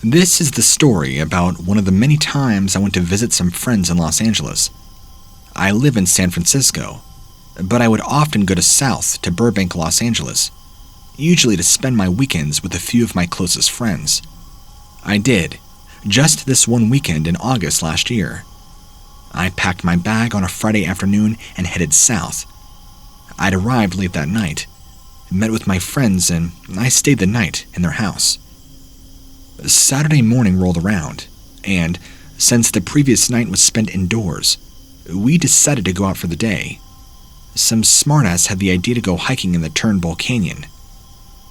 This is the story about one of the many times I went to visit some friends in Los Angeles. I live in San Francisco, but I would often go south to Burbank, Los Angeles, usually to spend my weekends with a few of my closest friends. I did, just this one weekend in August last year. I packed my bag on a Friday afternoon and headed south. I'd arrived late that night, met with my friends, and I stayed the night in their house. Saturday morning rolled around, and since the previous night was spent indoors, we decided to go out for the day. Some smartass had the idea to go hiking in the Turnbull Canyon.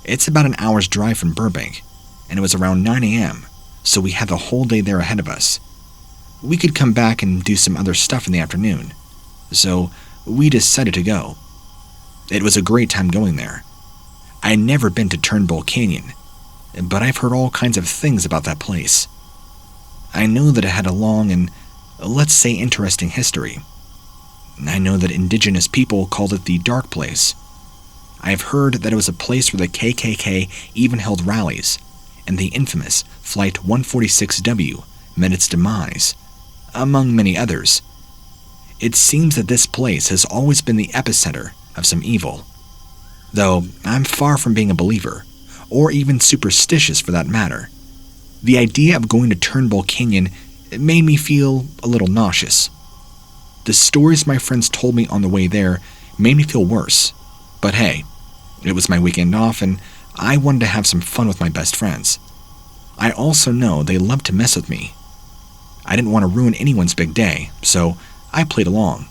It's about an hour's drive from Burbank, and it was around 9 a.m., so we had the whole day there ahead of us. We could come back and do some other stuff in the afternoon, so we decided to go. It was a great time going there. I'd never been to Turnbull Canyon, but I've heard all kinds of things about that place. I know that it had a long and, let's say, interesting history. I know that indigenous people called it the Dark Place. I've heard that it was a place where the KKK even held rallies, and the infamous Flight 146W met its demise, among many others. It seems that this place has always been the epicenter of some evil, though I'm far from being a believer, or even superstitious for that matter. The idea of going to Turnbull Canyon made me feel a little nauseous. The stories my friends told me on the way there made me feel worse, but hey, it was my weekend off and I wanted to have some fun with my best friends. I also know they love to mess with me. I didn't want to ruin anyone's big day, so I played along.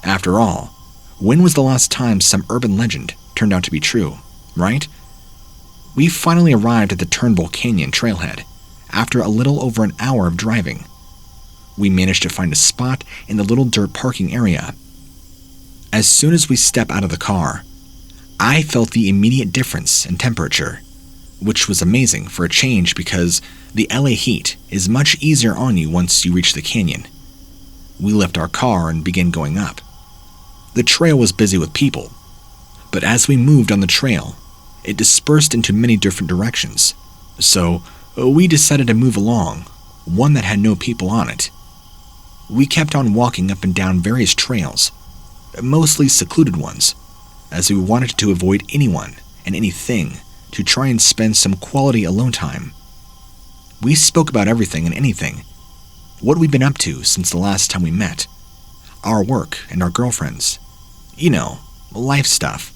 After all, when was the last time some urban legend turned out to be true, right? We finally arrived at the Turnbull Canyon trailhead after a little over an hour of driving. We managed to find a spot in the little dirt parking area. As soon as we step out of the car, I felt the immediate difference in temperature, which was amazing for a change because the LA heat is much easier on you once you reach the canyon. We left our car and began going up. The trail was busy with people, but as we moved on the trail, it dispersed into many different directions, so we decided to move along one that had no people on it. We kept on walking up and down various trails, mostly secluded ones, as we wanted to avoid anyone and anything to try and spend some quality alone time. We spoke about everything and anything, what we'd been up to since the last time we met, our work and our girlfriends, life stuff.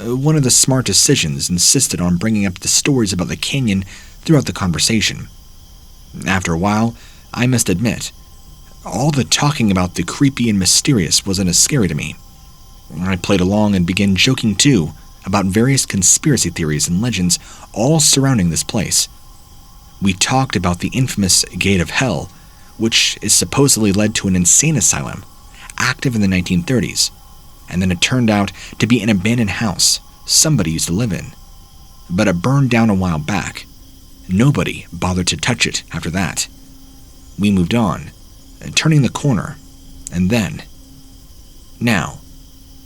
One of the smart decisions insisted on bringing up the stories about the canyon throughout the conversation. After a while, I must admit, all the talking about the creepy and mysterious wasn't as scary to me. I played along and began joking too about various conspiracy theories and legends all surrounding this place. We talked about the infamous Gate of Hell, which is supposedly led to an insane asylum, active in the 1930s, and then it turned out to be an abandoned house somebody used to live in. But it burned down a while back. Nobody bothered to touch it after that. We moved on, turning the corner, and then... Now,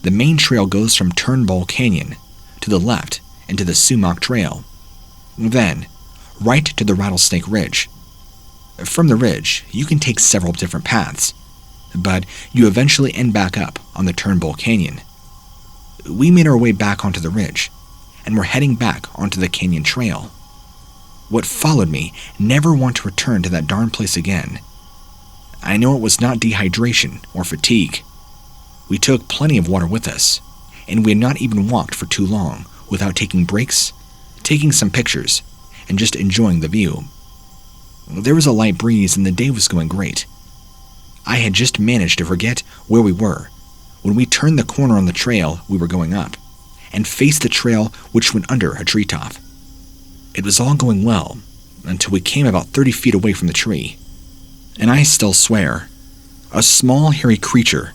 the main trail goes from Turnbull Canyon to the left into the Sumac Trail, then right to the Rattlesnake Ridge. From the ridge, you can take several different paths, but you eventually end back up on the Turnbull Canyon. We made our way back onto the ridge, and were heading back onto the canyon trail. What followed me never want to return to that darn place again. I know it was not dehydration or fatigue. We took plenty of water with us, and we had not even walked for too long without taking breaks, taking some pictures, and just enjoying the view. There was a light breeze and the day was going great. I had just managed to forget where we were when we turned the corner on the trail we were going up and faced the trail which went under a treetop. It was all going well until we came about 30 feet away from the tree. And I still swear, a small hairy creature,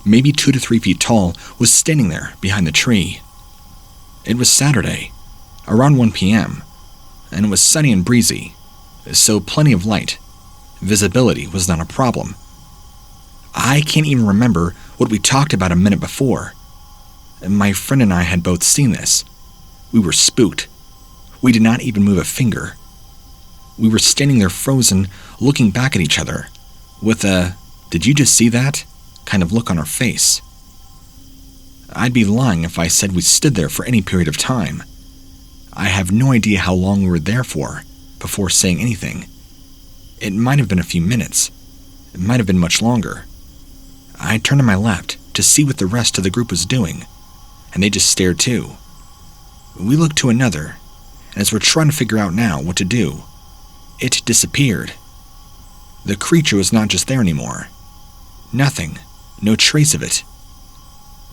maybe 2 to 3 feet tall, was standing there behind the tree. It was Saturday, around 1 p.m., and it was sunny and breezy, so plenty of light. Visibility was not a problem. I can't even remember what we talked about a minute before. My friend and I had both seen this. We were spooked. We did not even move a finger. We were standing there frozen, looking back at each other, with a, "Did you just see that?" kind of look on our face. I'd be lying if I said we stood there for any period of time. I have no idea how long we were there for, before saying anything. It might have been a few minutes. It might have been much longer. I turned to my left to see what the rest of the group was doing, and they just stared too. We looked to another, and as we're trying to figure out now what to do, it disappeared. The creature was not just there anymore. Nothing, no trace of it.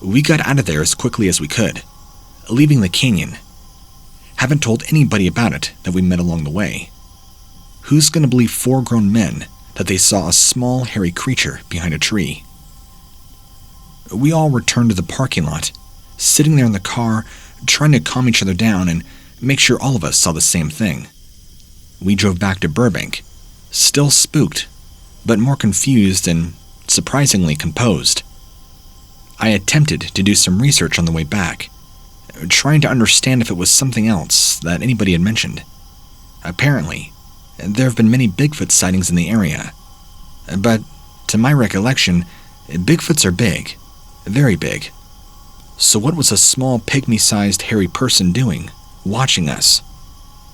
We got out of there as quickly as we could, leaving the canyon. Haven't told anybody about it that we met along the way. Who's going to believe 4 grown men that they saw a small, hairy creature behind a tree? We all returned to the parking lot, sitting there in the car, trying to calm each other down and make sure all of us saw the same thing. We drove back to Burbank, still spooked, but more confused and surprisingly composed. I attempted to do some research on the way back, trying to understand if it was something else that anybody had mentioned. Apparently, there have been many Bigfoot sightings in the area, but to my recollection, Bigfoots are big, very big. So what was a small pygmy-sized hairy person doing, watching us?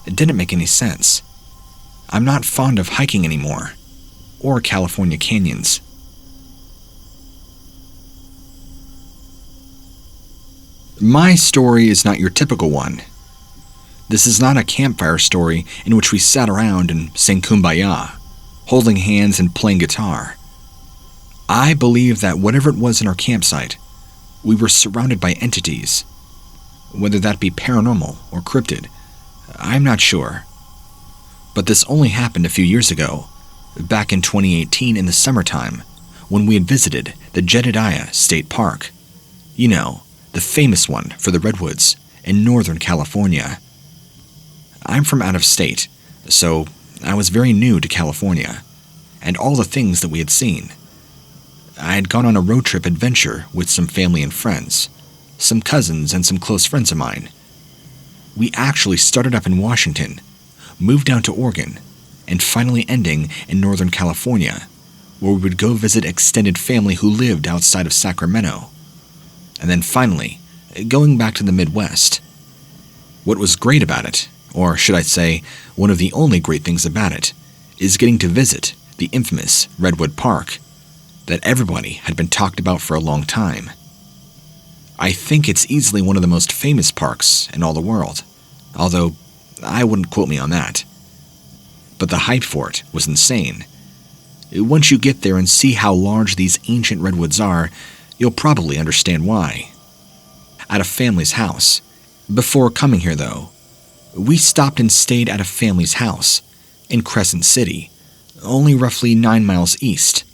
It didn't make any sense. I'm not fond of hiking anymore, or California canyons. My story is not your typical one. This is not a campfire story in which we sat around and sang Kumbaya, holding hands and playing guitar. I believe that whatever it was in our campsite, we were surrounded by entities. Whether that be paranormal or cryptid, I'm not sure. But this only happened a few years ago, back in 2018 in the summertime, when we had visited the Jedediah State Park. You know, the famous one for the Redwoods in Northern California. I'm from out of state, so I was very new to California, and all the things that we had seen. I had gone on a road trip adventure with some family and friends, some cousins and some close friends of mine. We actually started up in Washington, moved down to Oregon, and finally ending in Northern California, where we would go visit extended family who lived outside of Sacramento. And then finally, going back to the Midwest. What was great about it, or should I say, one of the only great things about it, is getting to visit the infamous Redwood Park that everybody had been talked about for a long time. I think it's easily one of the most famous parks in all the world, although I wouldn't quote me on that. But the hype for it was insane. Once you get there and see how large these ancient redwoods are, you'll probably understand why. At a family's house. Before coming here, though, we stopped and stayed at a family's house in Crescent City, only roughly 9 miles east.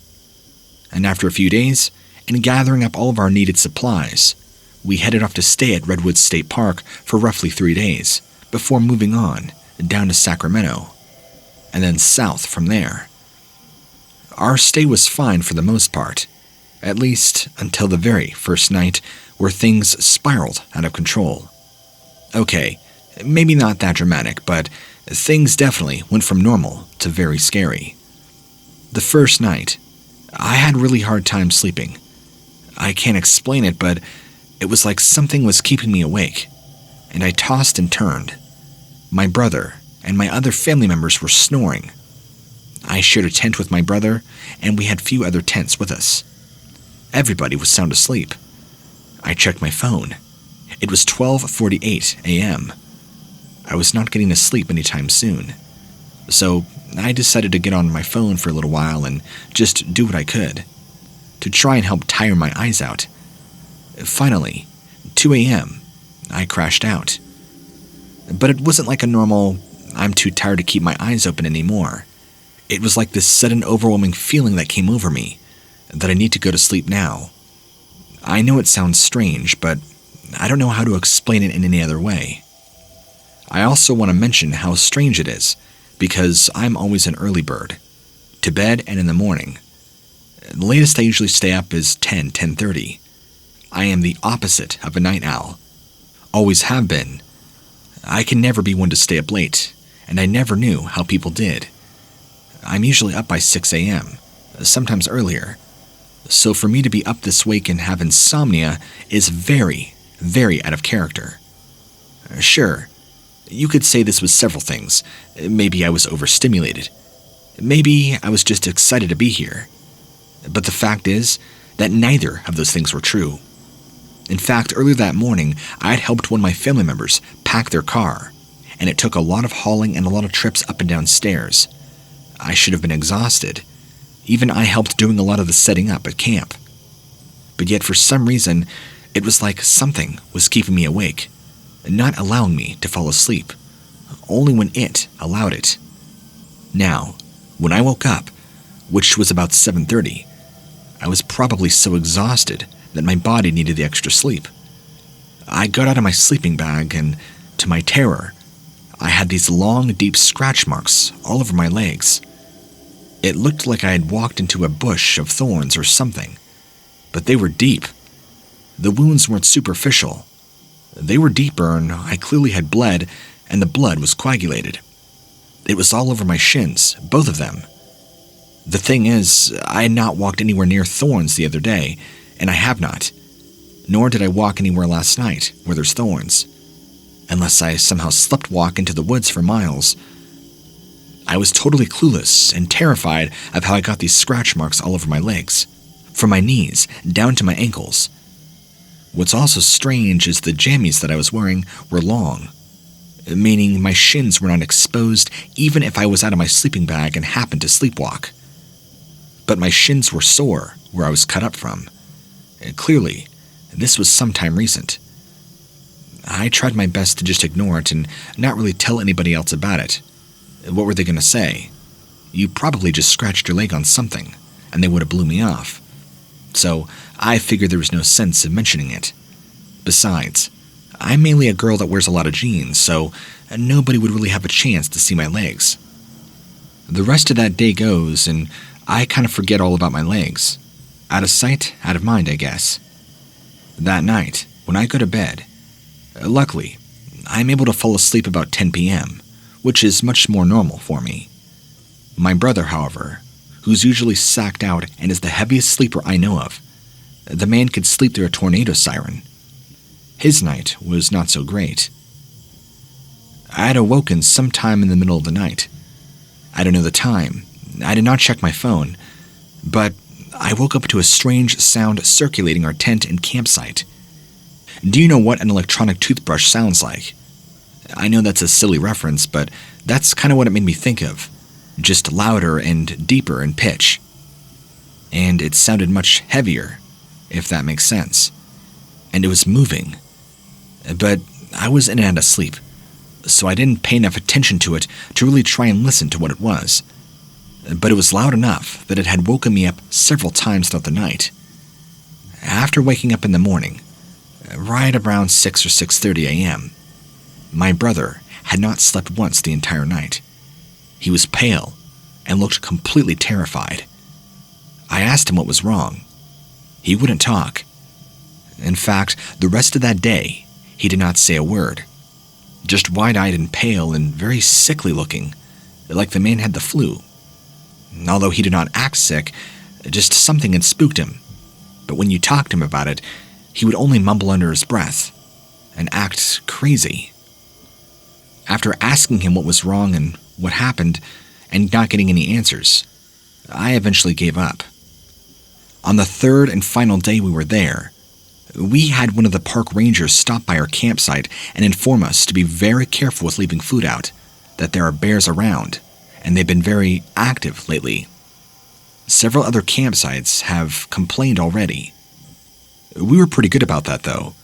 And after a few days, and gathering up all of our needed supplies, we headed off to stay at Redwoods State Park for roughly 3 days, before moving on down to Sacramento, and then south from there. Our stay was fine for the most part, at least until the very first night where things spiraled out of control. Okay, maybe not that dramatic, but things definitely went from normal to very scary. The first night, I had really hard time sleeping. I can't explain it, but it was like something was keeping me awake, and I tossed and turned. My brother and my other family members were snoring. I shared a tent with my brother, and we had few other tents with us. Everybody was sound asleep. I checked my phone. It was 12:48 a.m. I was not getting to sleep anytime soon. So I decided to get on my phone for a little while and just do what I could to try and help tire my eyes out. Finally, 2 a.m., I crashed out. But it wasn't like a normal, I'm too tired to keep my eyes open anymore. It was like this sudden overwhelming feeling that came over me, that I need to go to sleep now. I know it sounds strange, but I don't know how to explain it in any other way. I also want to mention how strange it is, because I'm always an early bird, to bed and in the morning. The latest I usually stay up is 10:30. I am the opposite of a night owl. Always have been. I can never be one to stay up late, and I never knew how people did. I'm usually up by 6 a.m., sometimes earlier, so for me to be up this late and have insomnia is very, very out of character. Sure, you could say this was several things. Maybe I was overstimulated. Maybe I was just excited to be here. But the fact is that neither of those things were true. In fact, earlier that morning, I had helped one of my family members pack their car, and it took a lot of hauling and a lot of trips up and down stairs. I should have been exhausted. Even I helped doing a lot of the setting up at camp. But yet for some reason, it was like something was keeping me awake, not allowing me to fall asleep, only when it allowed it. Now, when I woke up, which was about 7:30, I was probably so exhausted that my body needed the extra sleep. I got out of my sleeping bag and, to my terror, I had these long, deep scratch marks all over my legs. It looked like I had walked into a bush of thorns or something, but they were deep. The wounds weren't superficial. They were deeper, and I clearly had bled, and the blood was coagulated. It was all over my shins, both of them. The thing is, I had not walked anywhere near thorns the other day, and I have not. Nor did I walk anywhere last night where there's thorns, unless I somehow sleptwalk into the woods for miles. I was totally clueless and terrified of how I got these scratch marks all over my legs, from my knees down to my ankles. What's also strange is the jammies that I was wearing were long, meaning my shins were not exposed even if I was out of my sleeping bag and happened to sleepwalk. But my shins were sore where I was cut up from. Clearly, this was sometime recent. I tried my best to just ignore it and not really tell anybody else about it. What were they going to say? You probably just scratched your leg on something, and they would have blew me off. So I figured there was no sense of mentioning it. Besides, I'm mainly a girl that wears a lot of jeans, so nobody would really have a chance to see my legs. The rest of that day goes, and I kind of forget all about my legs. Out of sight, out of mind, I guess. That night, when I go to bed, luckily, I'm able to fall asleep about 10 p.m., which is much more normal for me. My brother, however, who's usually sacked out and is the heaviest sleeper I know of, the man could sleep through a tornado siren. His night was not so great. I had awoken sometime in the middle of the night. I don't know the time. I did not check my phone, but I woke up to a strange sound circulating our tent and campsite. Do you know what an electronic toothbrush sounds like? I know that's a silly reference, but that's kind of what it made me think of. Just louder and deeper in pitch. And it sounded much heavier, if that makes sense. And it was moving. But I was in and out of sleep, so I didn't pay enough attention to it to really try and listen to what it was. But it was loud enough that it had woken me up several times throughout the night. After waking up in the morning, right around 6 or 6:30 a.m., my brother had not slept once the entire night. He was pale and looked completely terrified. I asked him what was wrong. He wouldn't talk. In fact, the rest of that day, he did not say a word. Just wide-eyed and pale and very sickly looking, like the man had the flu. Although he did not act sick, just something had spooked him. But when you talked to him about it, he would only mumble under his breath and act crazy. After asking him what was wrong and what happened, and not getting any answers, I eventually gave up. On the third and final day we were there, we had one of the park rangers stop by our campsite and inform us to be very careful with leaving food out, that there are bears around, and they've been very active lately. Several other campsites have complained already. We were pretty good about that, though.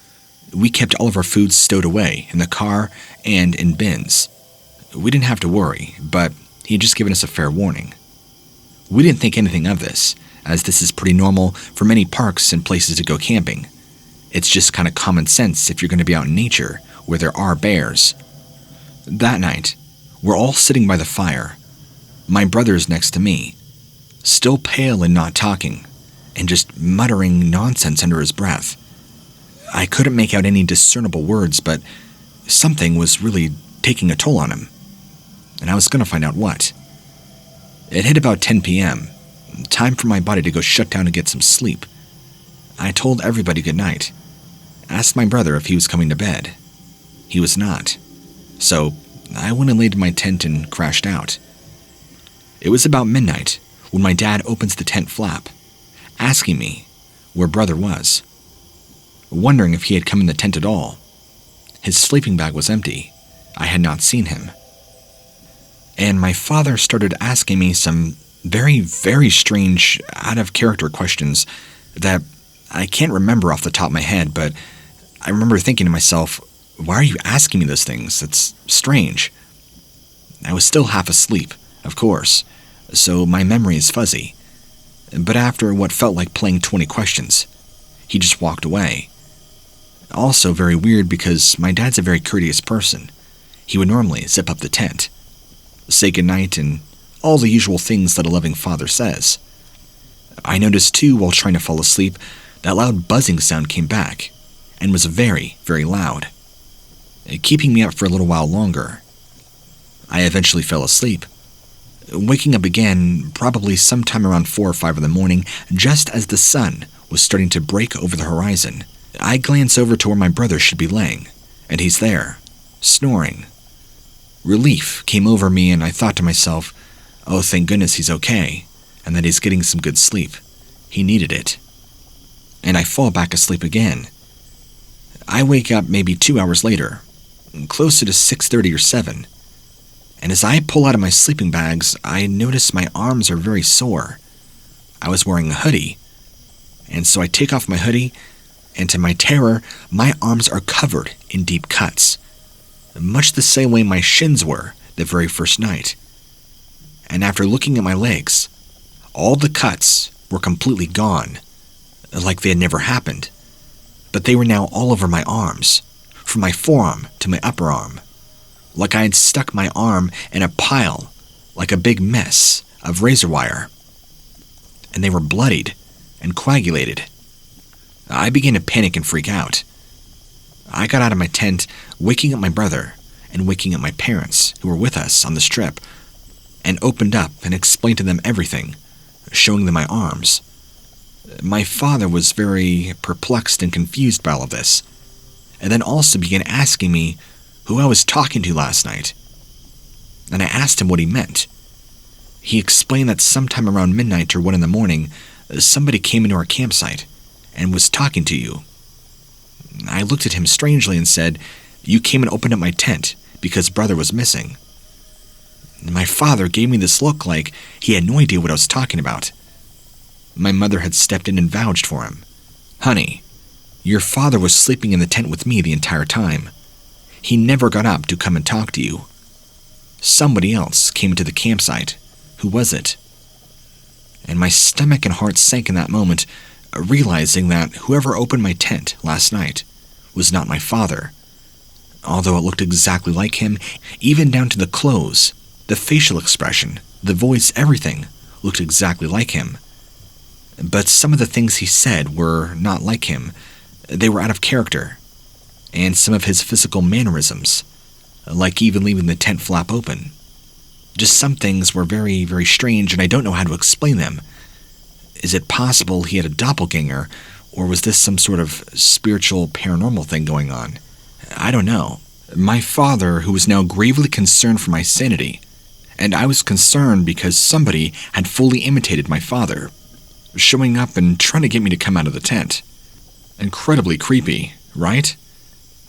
We kept all of our food stowed away in the car and in bins. We didn't have to worry, but he had just given us a fair warning. We didn't think anything of this, as this is pretty normal for many parks and places to go camping. It's just kind of common sense if you're going to be out in nature where there are bears. That night, we're all sitting by the fire. My brother's next to me, still pale and not talking, and just muttering nonsense under his breath. I couldn't make out any discernible words, but something was really taking a toll on him. and I was going to find out what. It hit about 10 p.m., time for my body to go shut down and get some sleep. I told everybody good night, asked my brother if he was coming to bed. He was not, so I went and laid in my tent and crashed out. It was about midnight when my dad opens the tent flap, asking me where brother was, wondering if he had come in the tent at all. His sleeping bag was empty. I had not seen him. And my father started asking me some very, very strange, out-of-character questions that I can't remember off the top of my head, but I remember thinking to myself, why are you asking me those things? It's strange. I was still half asleep, of course, so my memory is fuzzy. But after what felt like playing 20 questions, he just walked away. Also very weird because my dad's a very courteous person. He would normally zip up the tent, say goodnight, and all the usual things that a loving father says. I noticed too, while trying to fall asleep, that loud buzzing sound came back, and was very, very loud, keeping me up for a little while longer. I eventually fell asleep, waking up again probably sometime around 4 or 5 in the morning, just as the sun was starting to break over the horizon. I glance over to where my brother should be laying, and he's there, snoring. Relief came over me, and I thought to myself, oh, thank goodness he's okay, and that he's getting some good sleep. He needed it. And I fall back asleep again. I wake up maybe 2 hours later, closer to 6:30 or 7, and as I pull out of my sleeping bags, I notice my arms are very sore. I was wearing a hoodie, and so I take off my hoodie, and to my terror, my arms are covered in deep cuts, much the same way my shins were the very first night. And after looking at my legs, all the cuts were completely gone, like they had never happened, but they were now all over my arms, from my forearm to my upper arm, like I had stuck my arm in a pile, like a big mess of razor wire. And they were bloodied and coagulated. I began to panic and freak out. I got out of my tent, waking up my brother and waking up my parents, who were with us on this trip, and opened up and explained to them everything, showing them my arms. My father was very perplexed and confused by all of this, and then also began asking me who I was talking to last night. And I asked him what he meant. He explained that sometime around midnight or 1 in the morning, somebody came into our campsite and was talking to you. I looked at him strangely and said, you came and opened up my tent because brother was missing. And my father gave me this look like he had no idea what I was talking about. My mother had stepped in and vouched for him. Honey, your father was sleeping in the tent with me the entire time. He never got up to come and talk to you. Somebody else came to the campsite. Who was it? And my stomach and heart sank in that moment, realizing that whoever opened my tent last night was not my father. Although it looked exactly like him, even down to the clothes, the facial expression, the voice, everything looked exactly like him. But some of the things he said were not like him. They were out of character. And some of his physical mannerisms, like even leaving the tent flap open. Just some things were very, very strange, and I don't know how to explain them. Is it possible he had a doppelganger, or was this some sort of spiritual paranormal thing going on? I don't know. My father, who was now gravely concerned for my sanity, and I was concerned because somebody had fully imitated my father, showing up and trying to get me to come out of the tent. Incredibly creepy, right?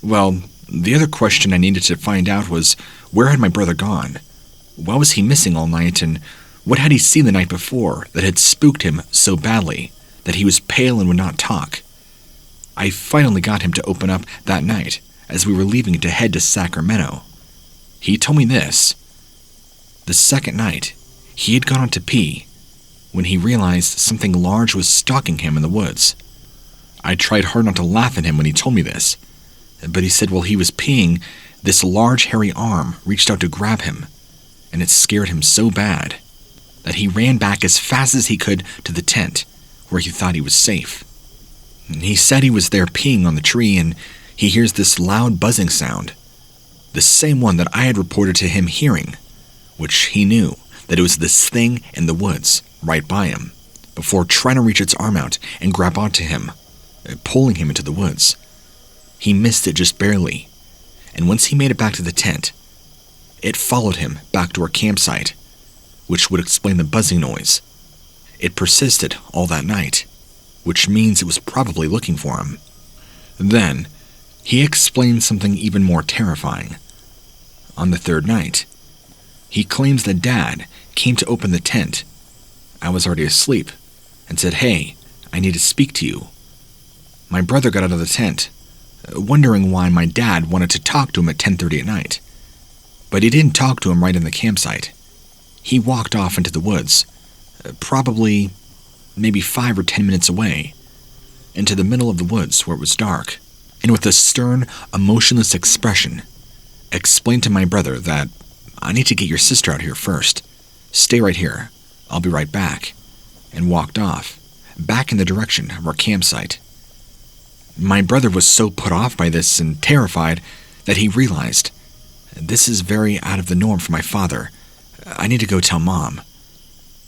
Well, the other question I needed to find out was, where had my brother gone? Why was he missing all night, and what had he seen the night before that had spooked him so badly that he was pale and would not talk? I finally got him to open up that night as we were leaving to head to Sacramento. He told me this. The second night, he had gone out to pee when he realized something large was stalking him in the woods. I tried hard not to laugh at him when he told me this, but he said while he was peeing, this large hairy arm reached out to grab him, and it scared him so bad that he ran back as fast as he could to the tent where he thought he was safe. And he said he was there peeing on the tree, and he hears this loud buzzing sound, the same one that I had reported to him hearing which he knew that it was this thing in the woods right by him, before trying to reach its arm out and grab onto him, pulling him into the woods. He missed it just barely, and once he made it back to the tent, it followed him back to our campsite, which would explain the buzzing noise. It persisted all that night, which means it was probably looking for him. Then, he explained something even more terrifying. On the third night, he claims that Dad came to open the tent. I was already asleep, and said, "Hey, I need to speak to you." My brother got out of the tent, wondering why my dad wanted to talk to him at 10:30 at night. But he didn't talk to him right in the campsite. He walked off into the woods, probably maybe 5 or 10 minutes away, into the middle of the woods where it was dark, and with a stern, emotionless expression, explained to my brother that, "I need to get your sister out here first. Stay right here. I'll be right back," and walked off, back in the direction of our campsite. My brother was so put off by this and terrified that he realized, "This is very out of the norm for my father. I need to go tell Mom."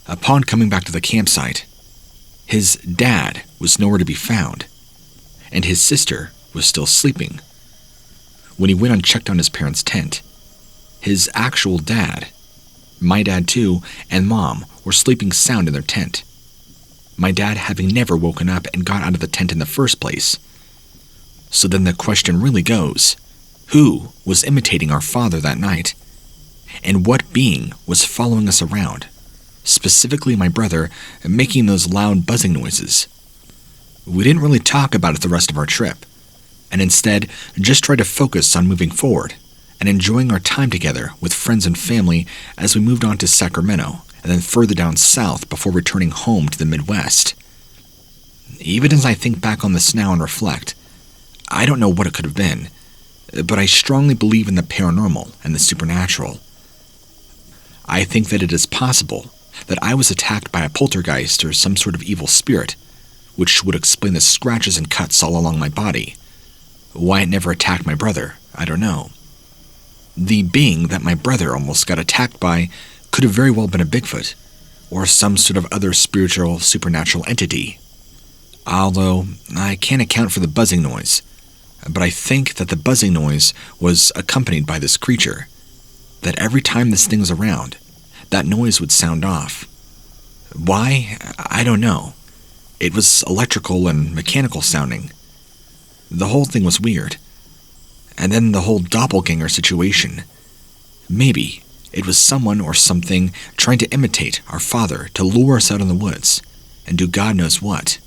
Upon coming back to the campsite, his dad was nowhere to be found, and his sister was still sleeping. When he went and checked on his parents' tent, his actual dad, my dad too, and Mom were sleeping sound in their tent. My dad having never woken up and got out of the tent in the first place. So then the question really goes, who was imitating our father that night? And what being was following us around, specifically my brother, making those loud buzzing noises? We didn't really talk about it the rest of our trip, and instead just tried to focus on moving forward and enjoying our time together with friends and family as we moved on to Sacramento and then further down south before returning home to the Midwest. Even as I think back on this now and reflect, I don't know what it could have been, but I strongly believe in the paranormal and the supernatural. I think that it is possible that I was attacked by a poltergeist or some sort of evil spirit, which would explain the scratches and cuts all along my body. Why it never attacked my brother, I don't know. The being that my brother almost got attacked by could have very well been a Bigfoot, or some sort of other spiritual, supernatural entity. Although, I can't account for the buzzing noise, but I think that the buzzing noise was accompanied by this creature, that every time this thing was around, that noise would sound off. Why? I don't know. It was electrical and mechanical sounding. The whole thing was weird. And then the whole doppelganger situation. Maybe it was someone or something trying to imitate our father to lure us out in the woods and do God knows what.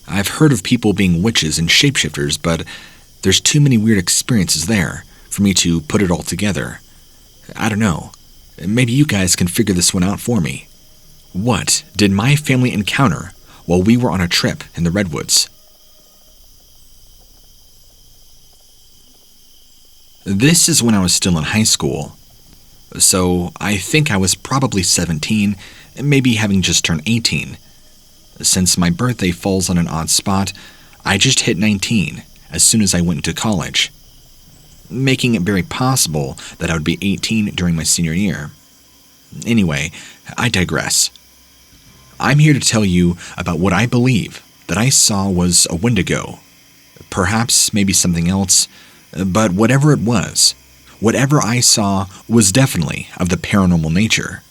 I've heard of people being witches and shapeshifters, but there's too many weird experiences there for me to put it all together. I don't know. Maybe you guys can figure this one out for me. What did my family encounter while we were on a trip in the Redwoods? This is when I was still in high school. So I think I was probably 17, maybe having just turned 18. Since my birthday falls on an odd spot, I just hit 19 as soon as I went into college, making it very possible that I would be 18 during my senior year. Anyway, I digress. I'm here to tell you about what I believe that I saw was a Wendigo. Perhaps maybe something else, but whatever it was, whatever I saw was definitely of the paranormal nature.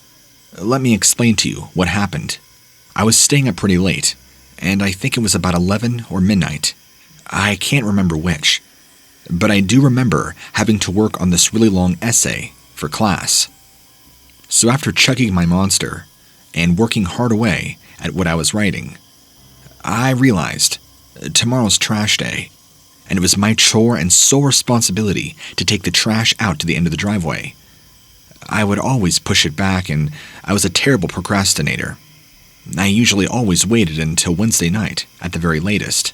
Let me explain to you what happened. I was staying up pretty late, and I think it was about 11 or midnight. I can't remember which, but I do remember having to work on this really long essay for class. So after chugging my monster and working hard away at what I was writing, I realized tomorrow's trash day, and it was my chore and sole responsibility to take the trash out to the end of the driveway. I would always push it back, and I was a terrible procrastinator. I usually always waited until Wednesday night at the very latest.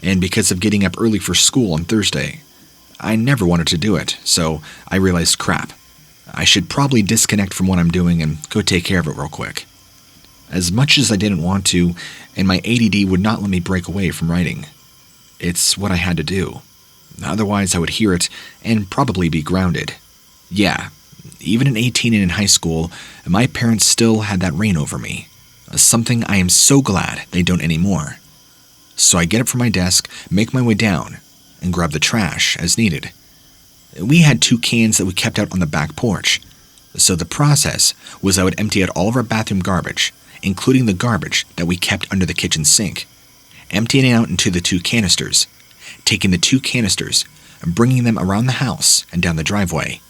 And because of getting up early for school on Thursday, I never wanted to do it, so I realized, crap, I should probably disconnect from what I'm doing and go take care of it real quick. As much as I didn't want to, and my ADD would not let me break away from writing. It's what I had to do. Otherwise I would hear it and probably be grounded. Yeah, Even at 18 and in high school, my parents still had that reign over me, something I am so glad they don't anymore. So I get up from my desk, make my way down, and grab the trash as needed. We had 2 cans that we kept out on the back porch, so the process was I would empty out all of our bathroom garbage, including the garbage that we kept under the kitchen sink, emptying it out into the 2 canisters, taking the 2 canisters and bringing them around the house and down the driveway.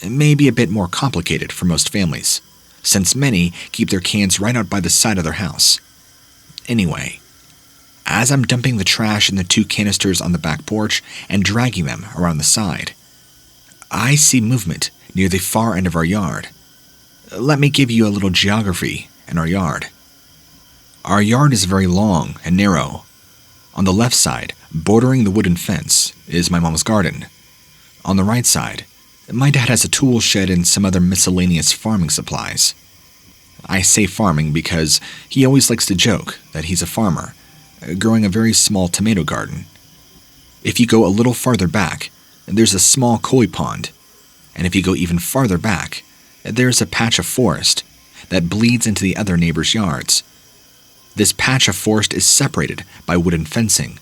It may be a bit more complicated for most families, since many keep their cans right out by the side of their house. Anyway, as I'm dumping the trash in the 2 canisters on the back porch and dragging them around the side, I see movement near the far end of our yard. Let me give you a little geography in our yard. Our yard is very long and narrow. On the left side, bordering the wooden fence, is my mom's garden. On the right side, my dad has a tool shed and some other miscellaneous farming supplies. I say farming because he always likes to joke that he's a farmer, growing a very small tomato garden. If you go a little farther back, there's a small koi pond, and if you go even farther back, there's a patch of forest that bleeds into the other neighbors' yards. This patch of forest is separated by wooden fencing,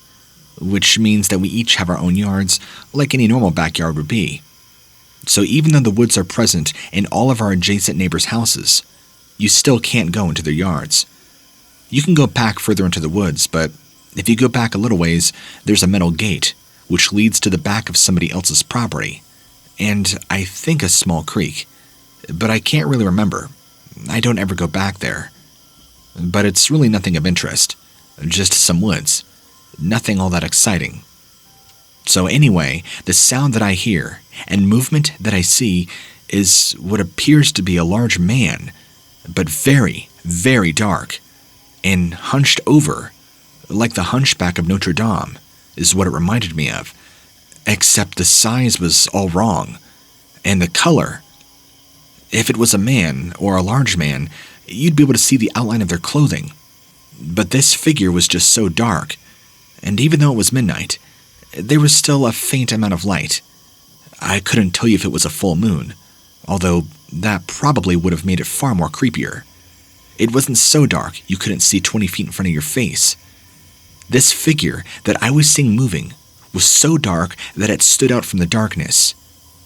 which means that we each have our own yards like any normal backyard would be. So even though the woods are present in all of our adjacent neighbors' houses, you still can't go into their yards. You can go back further into the woods, but if you go back a little ways, there's a metal gate, which leads to the back of somebody else's property, and I think a small creek, but I can't really remember. I don't ever go back there. But it's really nothing of interest, just some woods, nothing all that exciting. So anyway, the sound that I hear and movement that I see is what appears to be a large man, but very, very dark, and hunched over, like the hunchback of Notre Dame, is what it reminded me of, except the size was all wrong, and the color. If it was a man, or a large man, you'd be able to see the outline of their clothing. But this figure was just so dark, and even though it was midnight, there was still a faint amount of light. I couldn't tell you if it was a full moon, although that probably would have made it far more creepier. It wasn't so dark you couldn't see 20 feet in front of your face. This figure that I was seeing moving was so dark that it stood out from the darkness,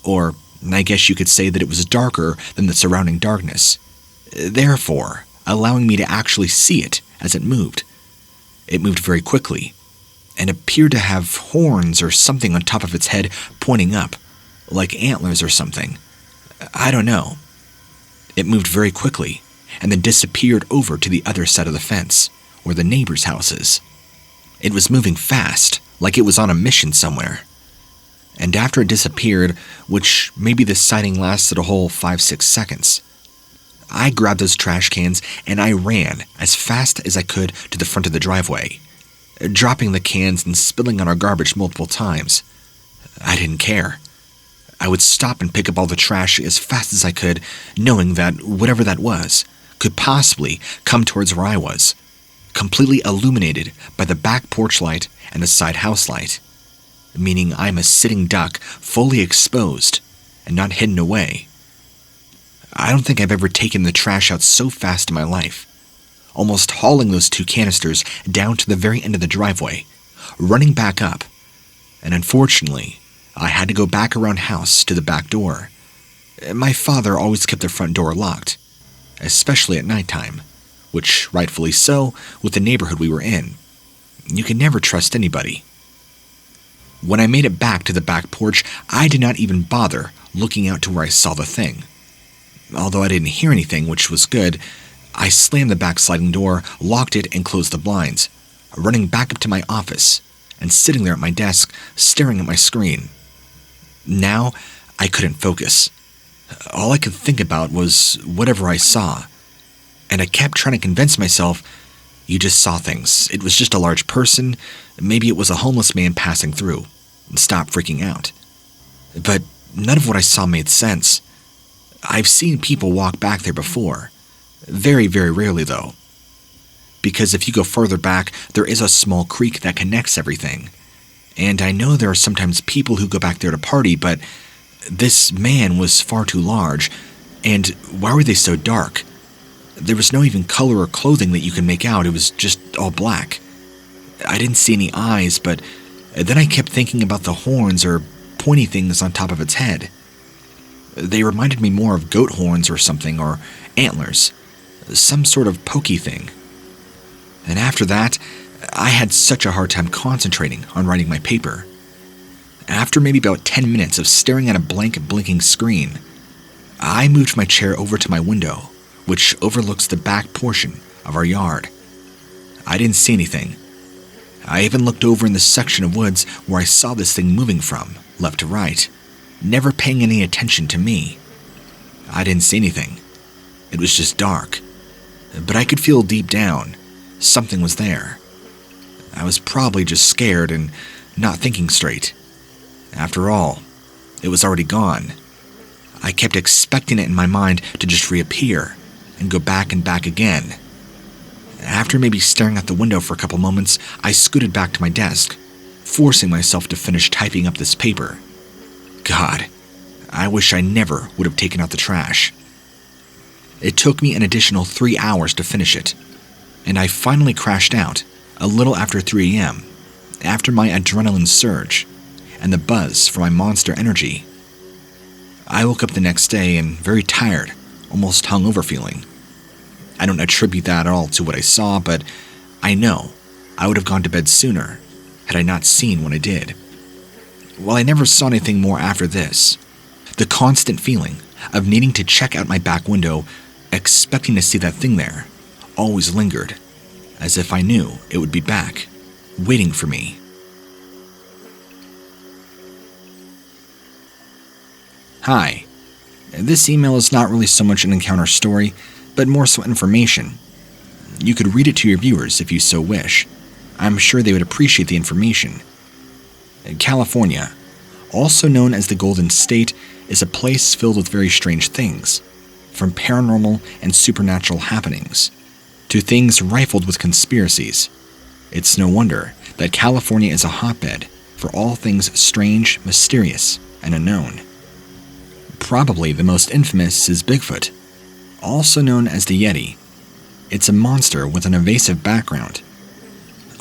or I guess you could say that it was darker than the surrounding darkness, therefore allowing me to actually see it as it moved. It moved very quickly, and appeared to have horns or something on top of its head pointing up, like antlers or something. I don't know. It moved very quickly, and then disappeared over to the other side of the fence, where the neighbors' house is. It was moving fast, like it was on a mission somewhere. And after it disappeared, which maybe this sighting lasted a whole 5-6 seconds, I grabbed those trash cans and I ran as fast as I could to the front of the driveway, dropping the cans and spilling on our garbage multiple times. I didn't care. I would stop and pick up all the trash as fast as I could, knowing that whatever that was could possibly come towards where I was, completely illuminated by the back porch light and the side house light, meaning I'm a sitting duck, fully exposed and not hidden away. I don't think I've ever taken the trash out so fast in my life, almost hauling those 2 canisters down to the very end of the driveway, running back up, and unfortunately, I had to go back around house to the back door. My father always kept the front door locked, especially at nighttime, which rightfully so with the neighborhood we were in. You can never trust anybody. When I made it back to the back porch, I did not even bother looking out to where I saw the thing. Although I didn't hear anything, which was good, I slammed the back sliding door, locked it, and closed the blinds, running back up to my office and sitting there at my desk, staring at my screen. Now, I couldn't focus. All I could think about was whatever I saw, and I kept trying to convince myself, you just saw things. It was just a large person. Maybe it was a homeless man passing through. Stop freaking out. But none of what I saw made sense. I've seen people walk back there before. Very, very rarely, though. Because if you go further back, there is a small creek that connects everything. And I know there are sometimes people who go back there to party, but This man was far too large, and why were they so dark? There was no even color or clothing that you could make out, it was just all black. I didn't see any eyes, but then I kept thinking about the horns or pointy things on top of its head. They reminded me more of goat horns or something, or antlers, some sort of pokey thing. And after that, I had such a hard time concentrating on writing my paper. After maybe about 10 minutes of staring at a blank, blinking screen, I moved my chair over to my window, which overlooks the back portion of our yard. I didn't see anything. I even looked over in the section of woods where I saw this thing moving from, left to right, never paying any attention to me. I didn't see anything. It was just dark. But I could feel deep down, something was there. I was probably just scared and not thinking straight. After all, it was already gone. I kept expecting it in my mind to just reappear and go back and back again. After maybe staring out the window for a couple moments, I scooted back to my desk, forcing myself to finish typing up this paper. God, I wish I never would have taken out the trash. It took me an additional 3 hours to finish it, and I finally crashed out a little after 3 a.m., after my adrenaline surge and the buzz from my monster energy. I woke up the next day and very tired, almost hungover feeling. I don't attribute that at all to what I saw, but I know I would have gone to bed sooner had I not seen what I did. While I never saw anything more after this, the constant feeling of needing to check out my back window, expecting to see that thing there, always lingered, as if I knew it would be back, waiting for me. Hi. This email is not really so much an encounter story, but more so information. You could read it to your viewers if you so wish. I'm sure they would appreciate the information. California, also known as the Golden State, is a place filled with very strange things, from paranormal and supernatural happenings to things rifled with conspiracies. It's no wonder that California is a hotbed for all things strange, mysterious, and unknown. Probably the most infamous is Bigfoot, also known as the Yeti. It's a monster with an evasive background.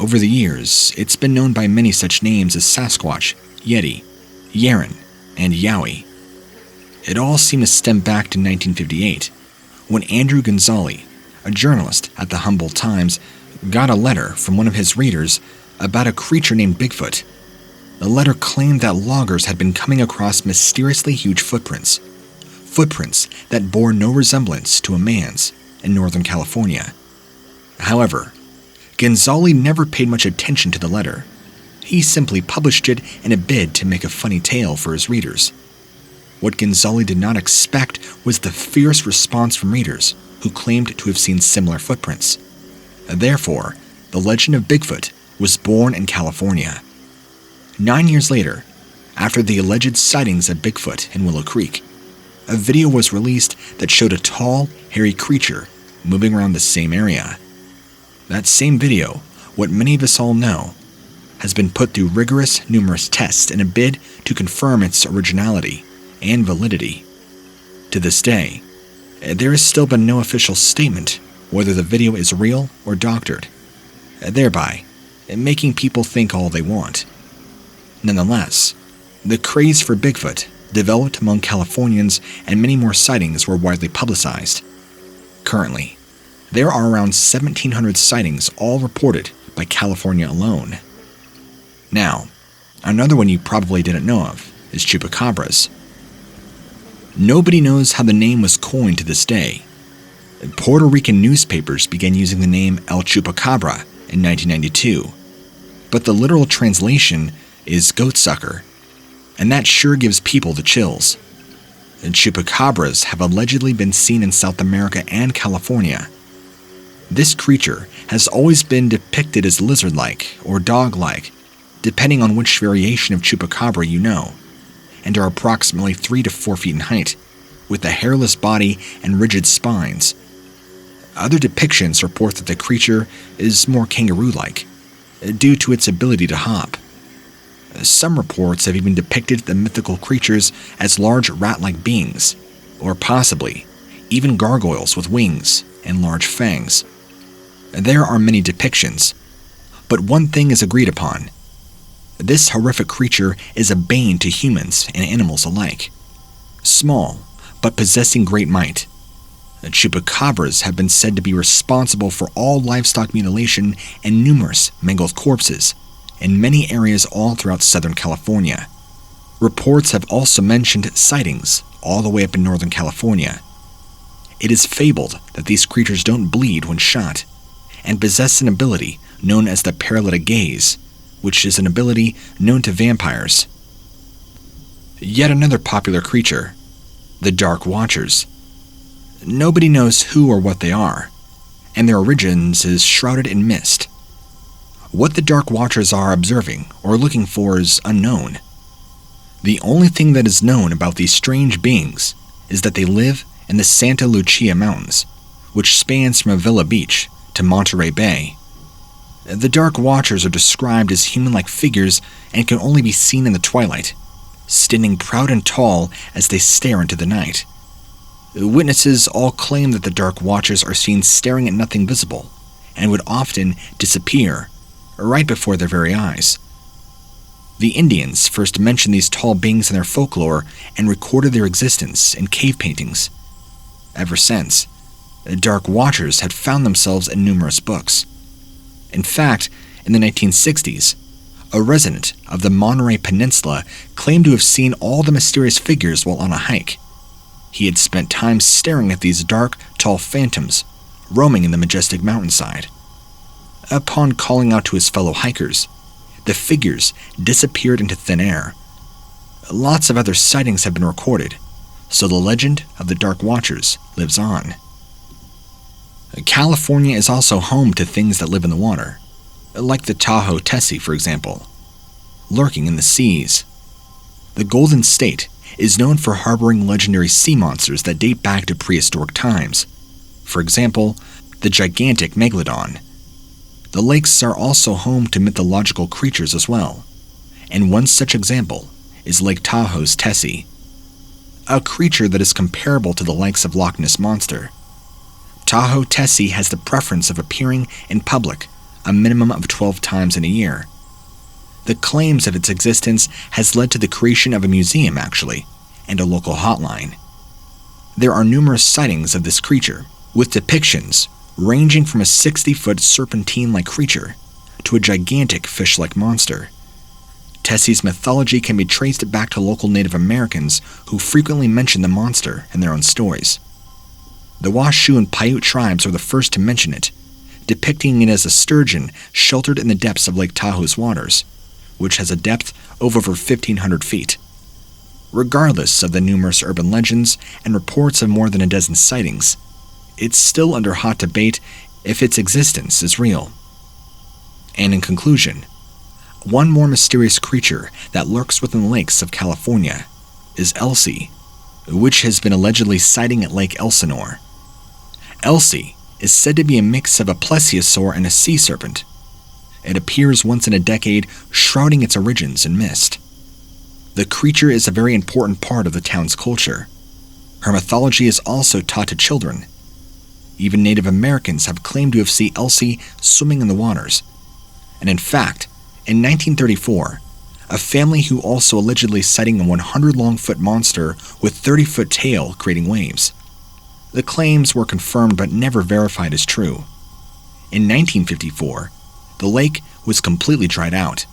Over the years, it's been known by many such names as Sasquatch, Yeti, Yeren, and Yowie. It all seemed to stem back to 1958, when Andrew Gonzalez, a journalist at the Humboldt Times, got a letter from one of his readers about a creature named Bigfoot. The letter claimed that loggers had been coming across mysteriously huge footprints that bore no resemblance to a man's in Northern California. However, Gonzalez never paid much attention to the letter. He simply published it in a bid to make a funny tale for his readers. What Gonzalez did not expect was the fierce response from readers who claimed to have seen similar footprints. Therefore, the legend of Bigfoot was born in California. 9 years later, after the alleged sightings of Bigfoot in Willow Creek, a video was released that showed a tall, hairy creature moving around the same area. That same video, what many of us all know, has been put through rigorous, numerous tests in a bid to confirm its originality and validity. To this day, there has still been no official statement whether the video is real or doctored, thereby making people think all they want. Nonetheless, the craze for Bigfoot developed among Californians, and many more sightings were widely publicized. Currently, there are around 1,700 sightings, all reported by California alone. Now, another one you probably didn't know of is chupacabras. Nobody knows how the name was coined to this day. Puerto Rican newspapers began using the name El Chupacabra in 1992, but the literal translation is goat sucker, and that sure gives people the chills. Chupacabras have allegedly been seen in South America and California. This creature has always been depicted as lizard-like or dog-like, depending on which variation of chupacabra you know, and are approximately 3 to 4 feet in height, with a hairless body and rigid spines. Other depictions report that the creature is more kangaroo-like, due to its ability to hop. Some reports have even depicted the mythical creatures as large rat-like beings, or possibly even gargoyles with wings and large fangs. There are many depictions, but one thing is agreed upon. This horrific creature is a bane to humans and animals alike. Small, but possessing great might. Chupacabras have been said to be responsible for all livestock mutilation and numerous mangled corpses in many areas all throughout Southern California. Reports have also mentioned sightings all the way up in Northern California. It is fabled that these creatures don't bleed when shot, and possess an ability known as the paralytic gaze, which is an ability known to vampires. Yet another popular creature, the Dark Watchers. Nobody knows who or what they are, and their origins is shrouded in mist. What the Dark Watchers are observing or looking for is unknown. The only thing that is known about these strange beings is that they live in the Santa Lucia Mountains, which spans from Avila Beach to Monterey Bay. The Dark Watchers are described as human-like figures and can only be seen in the twilight, standing proud and tall as they stare into the night. Witnesses all claim that the Dark Watchers are seen staring at nothing visible and would often disappear right before their very eyes. The Indians first mentioned these tall beings in their folklore and recorded their existence in cave paintings. Ever since, the Dark Watchers had found themselves in numerous books. In fact, in the 1960s, a resident of the Monterey Peninsula claimed to have seen all the mysterious figures while on a hike. He had spent time staring at these dark, tall phantoms roaming in the majestic mountainside. Upon calling out to his fellow hikers, the figures disappeared into thin air. Lots of other sightings have been recorded, so the legend of the Dark Watchers lives on. California is also home to things that live in the water, like the Tahoe Tessie, for example, lurking in the seas. The Golden State is known for harboring legendary sea monsters that date back to prehistoric times. For example, the gigantic megalodon. The lakes are also home to mythological creatures as well, and one such example is Lake Tahoe's Tessie, a creature that is comparable to the likes of Loch Ness Monster. Tahoe Tessie has the preference of appearing in public a minimum of 12 times in a year. The claims of its existence has led to the creation of a museum, actually, and a local hotline. There are numerous sightings of this creature, with depictions ranging from a 60-foot serpentine-like creature to a gigantic fish-like monster. Tessie's mythology can be traced back to local Native Americans who frequently mention the monster in their own stories. The Washoe and Paiute tribes are the first to mention it, depicting it as a sturgeon sheltered in the depths of Lake Tahoe's waters, which has a depth of over 1,500 feet. Regardless of the numerous urban legends and reports of more than a dozen sightings, it's still under hot debate if its existence is real. And in conclusion, one more mysterious creature that lurks within the lakes of California is Elsie, which has been allegedly sighting at Lake Elsinore. Elsie is said to be a mix of a plesiosaur and a sea serpent. It appears once in a decade, shrouding its origins in mist. The creature is a very important part of the town's culture. Her mythology is also taught to children. Even Native Americans have claimed to have seen Elsie swimming in the waters. And in fact, in 1934, a family who also allegedly sighting a 100-long-foot monster with 30-foot tail creating waves. The claims were confirmed but never verified as true. In 1954, the lake was completely dried out,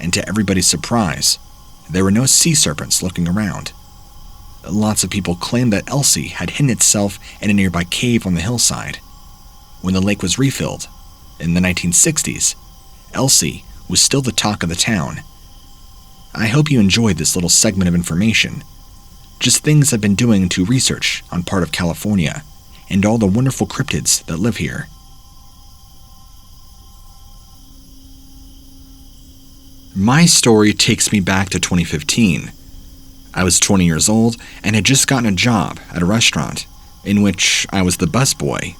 and to everybody's surprise, there were no sea serpents looking around. Lots of people claimed that Elsie had hidden itself in a nearby cave on the hillside. When the lake was refilled, in the 1960s, Elsie was still the talk of the town. I hope you enjoyed this little segment of information. Just things I've been doing to research on part of California and all the wonderful cryptids that live here. My story takes me back to 2015. I was 20 years old and had just gotten a job at a restaurant in which I was the busboy.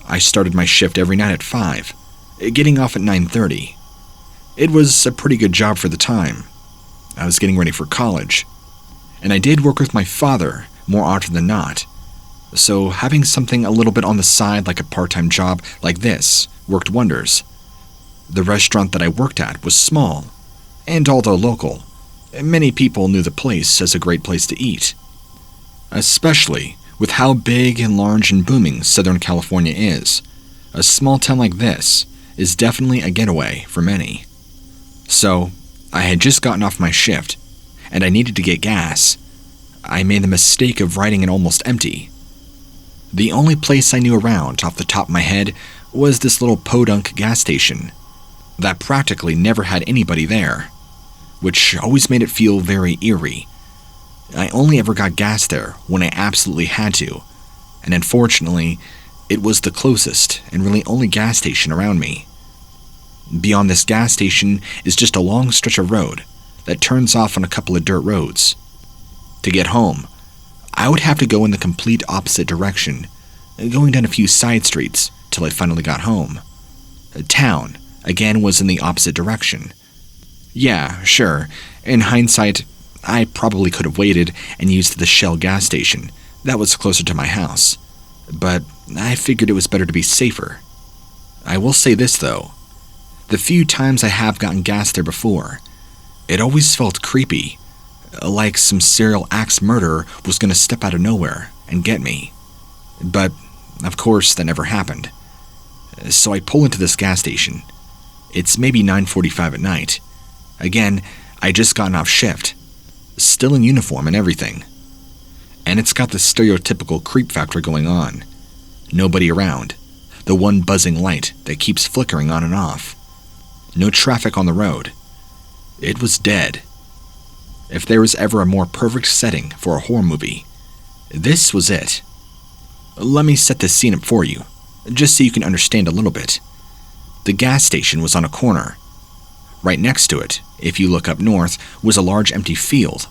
I started my shift every night at 5, getting off at 9:30. It was a pretty good job for the time. I was getting ready for college, and I did work with my father more often than not, so having something a little bit on the side like a part-time job like this worked wonders. The restaurant that I worked at was small, and although local, many people knew the place as a great place to eat, especially with how big and large and booming Southern California is. A small town like this is definitely a getaway for many. So, I had just gotten off my shift, and I needed to get gas. I made the mistake of riding it almost empty. The only place I knew around off the top of my head was this little podunk gas station that practically never had anybody there, which always made it feel very eerie. I only ever got gas there when I absolutely had to, and unfortunately, it was the closest and really only gas station around me. Beyond this gas station is just a long stretch of road that turns off on a couple of dirt roads. To get home, I would have to go in the complete opposite direction, going down a few side streets till I finally got home. The town, again, was in the opposite direction. Yeah, sure, in hindsight, I probably could have waited and used the Shell gas station that was closer to my house, but I figured it was better to be safer. I will say this though, the few times I have gotten gas there before, it always felt creepy, like some serial axe murderer was going to step out of nowhere and get me. But, of course, that never happened. So I pull into this gas station. It's maybe 9:45 at night. Again, I just gotten off shift, still in uniform and everything. And it's got the stereotypical creep factor going on. Nobody around. The one buzzing light that keeps flickering on and off. No traffic on the road. It was dead. If there was ever a more perfect setting for a horror movie, this was it. Let me set this scene up for you, just so you can understand a little bit. The gas station was on a corner. Right next to it, if you look up north, was a large empty field.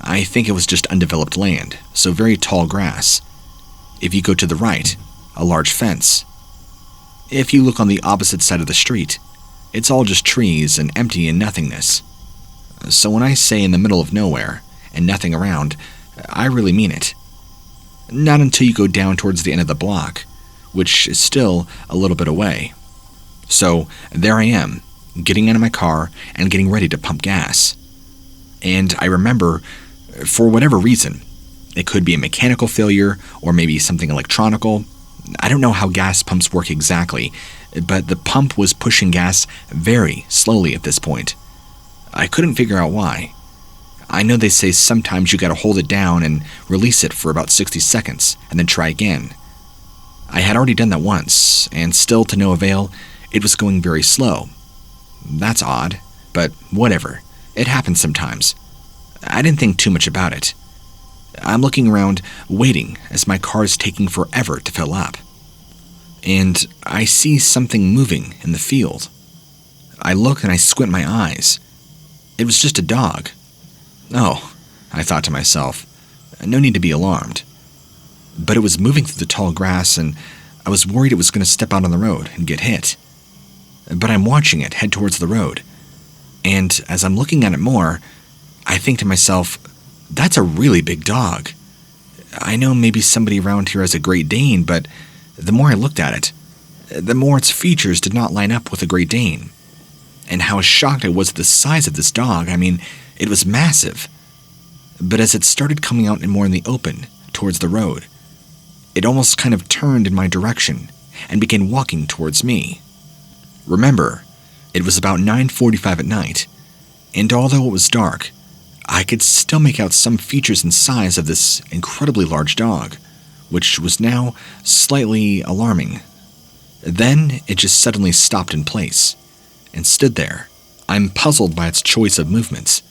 I think it was just undeveloped land, so very tall grass. If you go to the right, a large fence. If you look on the opposite side of the street, it's all just trees and empty and nothingness. So when I say in the middle of nowhere and nothing around, I really mean it. Not until you go down towards the end of the block, which is still a little bit away. So there I am, getting out of my car and getting ready to pump gas. And I remember, for whatever reason, it could be a mechanical failure or maybe something electronical. I don't know how gas pumps work exactly, but the pump was pushing gas very slowly at this point. I couldn't figure out why. I know they say sometimes you gotta hold it down and release it for about 60 seconds and then try again. I had already done that once, and still to no avail, it was going very slow. That's odd, but whatever. It happens sometimes. I didn't think too much about it. I'm looking around, waiting as my car is taking forever to fill up. And I see something moving in the field. I look and I squint my eyes. It was just a dog. Oh, I thought to myself, no need to be alarmed. But it was moving through the tall grass, and I was worried it was going to step out on the road and get hit. But I'm watching it head towards the road, and as I'm looking at it more, I think to myself, that's a really big dog. I know maybe somebody around here has a Great Dane, but the more I looked at it, the more its features did not line up with a Great Dane. And how shocked I was at the size of this dog. I mean, it was massive. But as it started coming out more in the open, towards the road, it almost kind of turned in my direction and began walking towards me. Remember, it was about 9:45 at night, and although it was dark, I could still make out some features and size of this incredibly large dog, which was now slightly alarming. Then it just suddenly stopped in place and stood there. I'm puzzled by its choice of movements,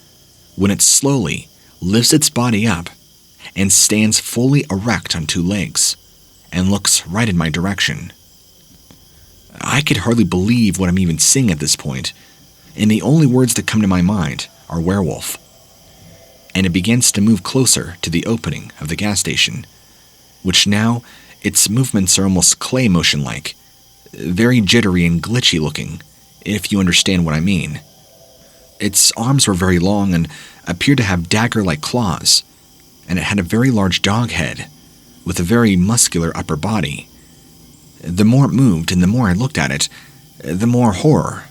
when it slowly lifts its body up and stands fully erect on two legs and looks right in my direction. I could hardly believe what I'm even seeing at this point, and the only words that come to my mind are werewolf. And it begins to move closer to the opening of the gas station, which now its movements are almost clay motion-like, very jittery and glitchy looking, if you understand what I mean. Its arms were very long and appeared to have dagger-like claws, and it had a very large dog head with a very muscular upper body. The more it moved and the more I looked at it, the more horror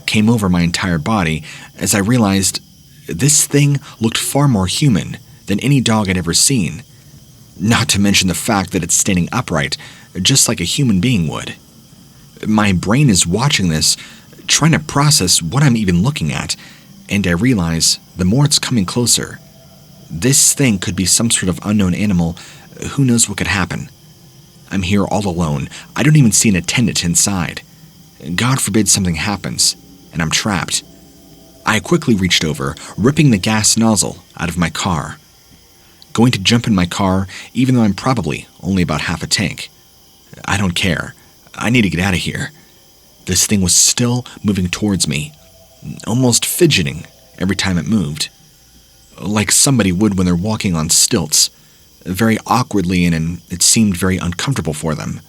came over my entire body as I realized this thing looked far more human than any dog I'd ever seen, not to mention the fact that it's standing upright, just like a human being would. My brain is watching this, trying to process what I'm even looking at, and I realize the more it's coming closer, this thing could be some sort of unknown animal. Who knows what could happen? I'm here all alone. I don't even see an attendant inside. God forbid something happens, and I'm trapped. I quickly reached over, ripping the gas nozzle out of my car. Going to jump in my car, even though I'm probably only about half a tank. I don't care. I need to get out of here. This thing was still moving towards me, almost fidgeting every time it moved. Like somebody would when they're walking on stilts, very awkwardly, and it seemed very uncomfortable for them.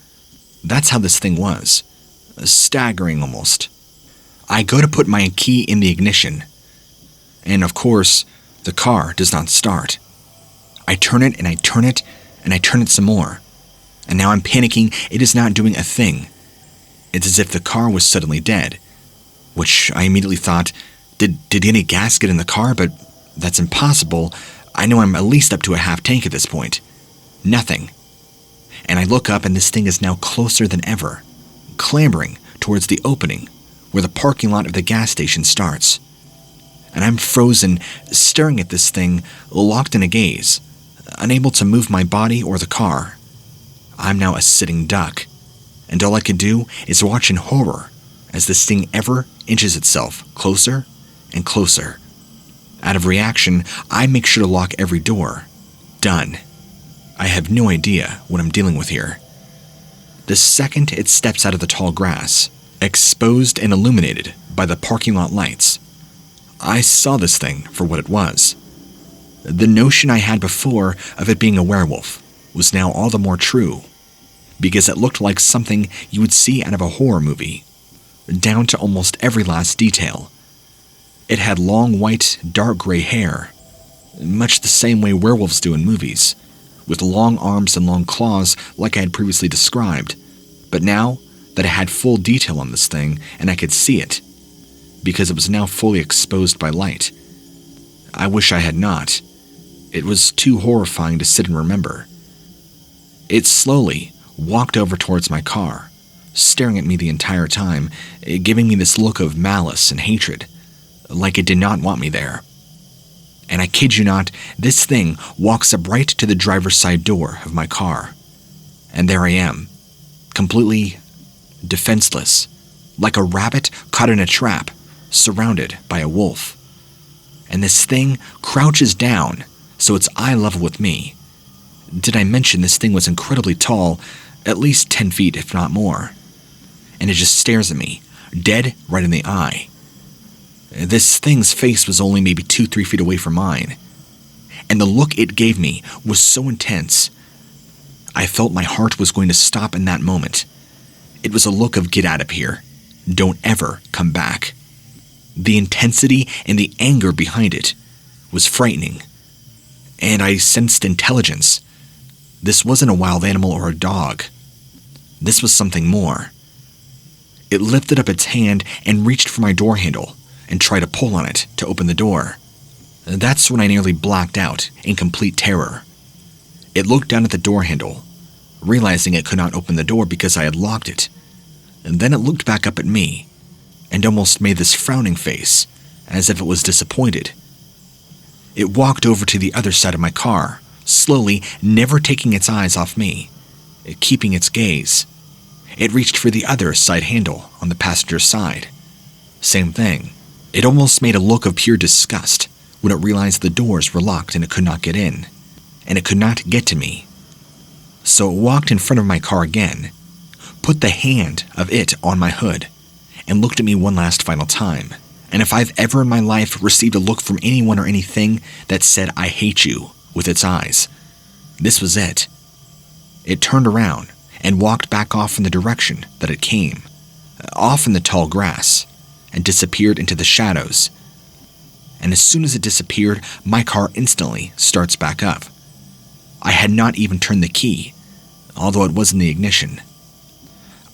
That's how this thing was, staggering almost. I go to put my key in the ignition, and of course, the car does not start. I turn it and I turn it and I turn it some more, and now I'm panicking. It is not doing a thing. It's as if the car was suddenly dead, which I immediately thought, did any gas get in the car? But that's impossible. I know I'm at least up to a half tank at this point. Nothing. And I look up and this thing is now closer than ever, clambering towards the opening where the parking lot of the gas station starts. And I'm frozen, staring at this thing, locked in a gaze, unable to move my body or the car. I'm now a sitting duck, and all I can do is watch in horror as this thing ever inches itself closer and closer. Out of reaction, I make sure to lock every door. Done. I have no idea what I'm dealing with here. The second it steps out of the tall grass, exposed and illuminated by the parking lot lights, I saw this thing for what it was. The notion I had before of it being a werewolf was now all the more true, because it looked like something you would see out of a horror movie, down to almost every last detail. It had long white, dark gray hair, much the same way werewolves do in movies, with long arms and long claws like I had previously described. But now that I had full detail on this thing and I could see it, because it was now fully exposed by light. I wish I had not. It was too horrifying to sit and remember. It slowly walked over towards my car, staring at me the entire time, giving me this look of malice and hatred, like it did not want me there. And I kid you not, this thing walks up right to the driver's side door of my car. And there I am, completely defenseless, like a rabbit caught in a trap, surrounded by a wolf. And this thing crouches down so it's eye level with me. Did I mention this thing was incredibly tall, at least 10 feet if not more? And it just stares at me, dead right in the eye. This thing's face was only maybe 2-3 feet away from mine, and the look it gave me was so intense, I felt my heart was going to stop in that moment. It was a look of get out of here, don't ever come back. The intensity and the anger behind it was frightening, and I sensed intelligence. This wasn't a wild animal or a dog. This was something more. It lifted up its hand and reached for my door handle and tried to pull on it to open the door. That's when I nearly blacked out in complete terror. It looked down at the door handle, realizing it could not open the door because I had locked it, and then it looked back up at me and almost made this frowning face, as if it was disappointed. It walked over to the other side of my car, slowly, never taking its eyes off me, keeping its gaze. It reached for the other side handle on the passenger side. Same thing. It almost made a look of pure disgust when it realized the doors were locked and it could not get in, and it could not get to me. So it walked in front of my car again, put the hand of it on my hood, and looked at me one last final time. And if I've ever in my life received a look from anyone or anything that said, "I hate you," with its eyes, this was it. It turned around and walked back off in the direction that it came, off in the tall grass, and disappeared into the shadows. And as soon as it disappeared, my car instantly starts back up. I had not even turned the key, although it was in the ignition.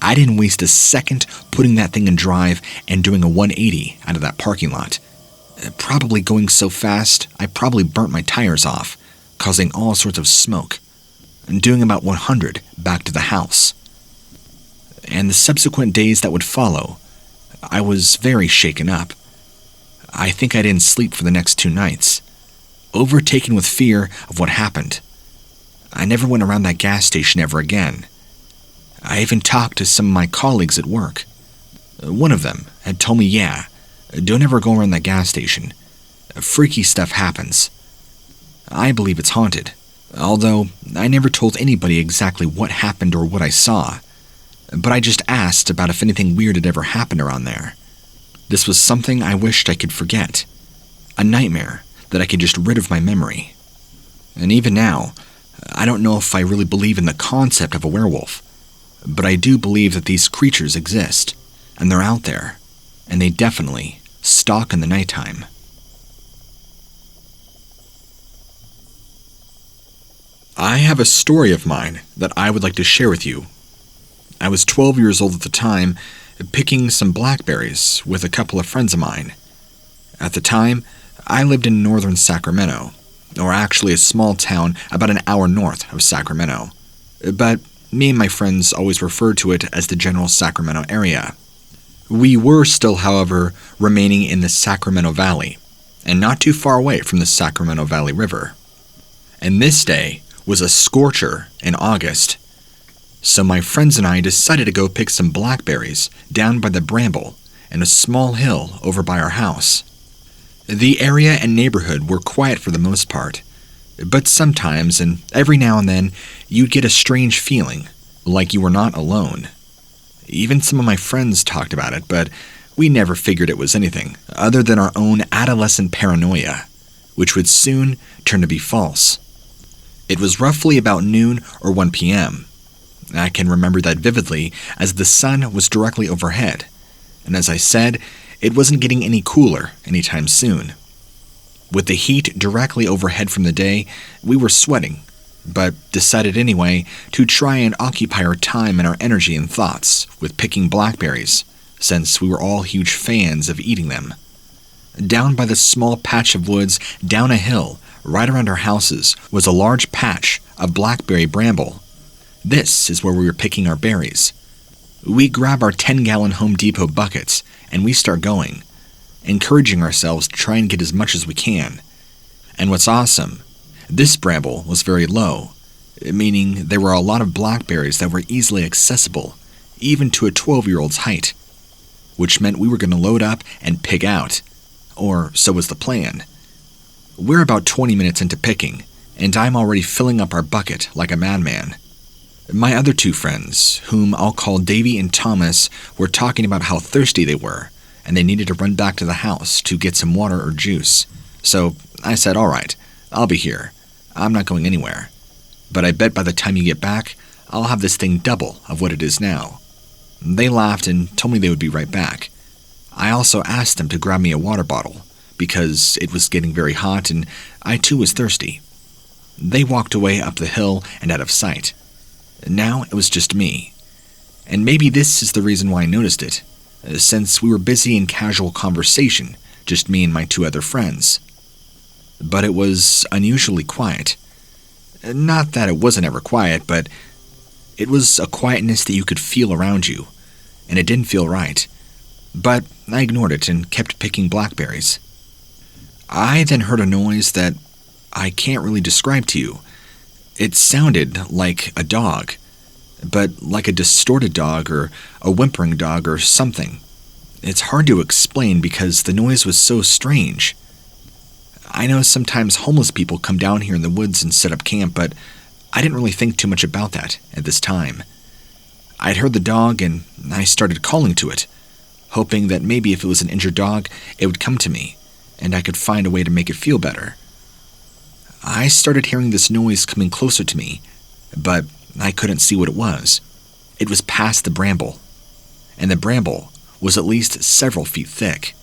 I didn't waste a second putting that thing in drive and doing a 180 out of that parking lot. Probably going so fast, I probably burnt my tires off, causing all sorts of smoke, and doing about 100 back to the house. And the subsequent days that would follow, I was very shaken up. I think I didn't sleep for the next 2 nights, overtaken with fear of what happened. I never went around that gas station ever again. I even talked to some of my colleagues at work. One of them had told me, yeah, don't ever go around that gas station. Freaky stuff happens. I believe it's haunted, although I never told anybody exactly what happened or what I saw. But I just asked about if anything weird had ever happened around there. This was something I wished I could forget. A nightmare that I could just rid of my memory. And even now, I don't know if I really believe in the concept of a werewolf, but I do believe that these creatures exist, and they're out there, and they definitely stalk in the nighttime. I have a story of mine that I would like to share with you. I was 12 years old at the time, picking some blackberries with a couple of friends of mine. At the time, I lived in northern Sacramento, or actually a small town about an hour north of Sacramento. But me and my friends always referred to it as the general Sacramento area. We were still, however, remaining in the Sacramento Valley, and not too far away from the Sacramento Valley River. And this day was a scorcher in August. So my friends and I decided to go pick some blackberries down by the Bramble and a small hill over by our house. The area and neighborhood were quiet for the most part, but sometimes and every now and then you'd get a strange feeling, like you were not alone. Even some of my friends talked about it, but we never figured it was anything other than our own adolescent paranoia, which would soon turn to be false. It was roughly about noon or 1 p.m. I can remember that vividly as the sun was directly overhead, and as I said, it wasn't getting any cooler anytime soon. With the heat directly overhead from the day, we were sweating, but decided anyway to try and occupy our time and our energy and thoughts with picking blackberries, since we were all huge fans of eating them. Down by the small patch of woods down a hill right around our houses was a large patch of blackberry bramble. This is where we were picking our berries. We grab our 10-gallon Home Depot buckets and we start going, encouraging ourselves to try and get as much as we can. And what's awesome, this bramble was very low, meaning there were a lot of blackberries that were easily accessible, even to a 12-year-old's height, which meant we were going to load up and pick out, or so was the plan. We're about 20 minutes into picking, and I'm already filling up our bucket like a madman. My other 2 friends, whom I'll call Davy and Thomas, were talking about how thirsty they were, and they needed to run back to the house to get some water or juice. So I said, all right, I'll be here. I'm not going anywhere. But I bet by the time you get back, I'll have this thing double of what it is now. They laughed and told me they would be right back. I also asked them to grab me a water bottle, because it was getting very hot and I too was thirsty. They walked away up the hill and out of sight. Now it was just me. And maybe this is the reason why I noticed it, since we were busy in casual conversation, just me and my 2 other friends. But it was unusually quiet. Not that it wasn't ever quiet, but it was a quietness that you could feel around you, and it didn't feel right. But I ignored it and kept picking blackberries. I then heard a noise that I can't really describe to you. It sounded like a dog, but like a distorted dog or a whimpering dog or something. It's hard to explain because the noise was so strange. I know sometimes homeless people come down here in the woods and set up camp, but I didn't really think too much about that at this time. I'd heard the dog and I started calling to it, hoping that maybe if it was an injured dog, it would come to me, and I could find a way to make it feel better. I started hearing this noise coming closer to me, but I couldn't see what it was. It was past the bramble, and the bramble was at least several feet thick,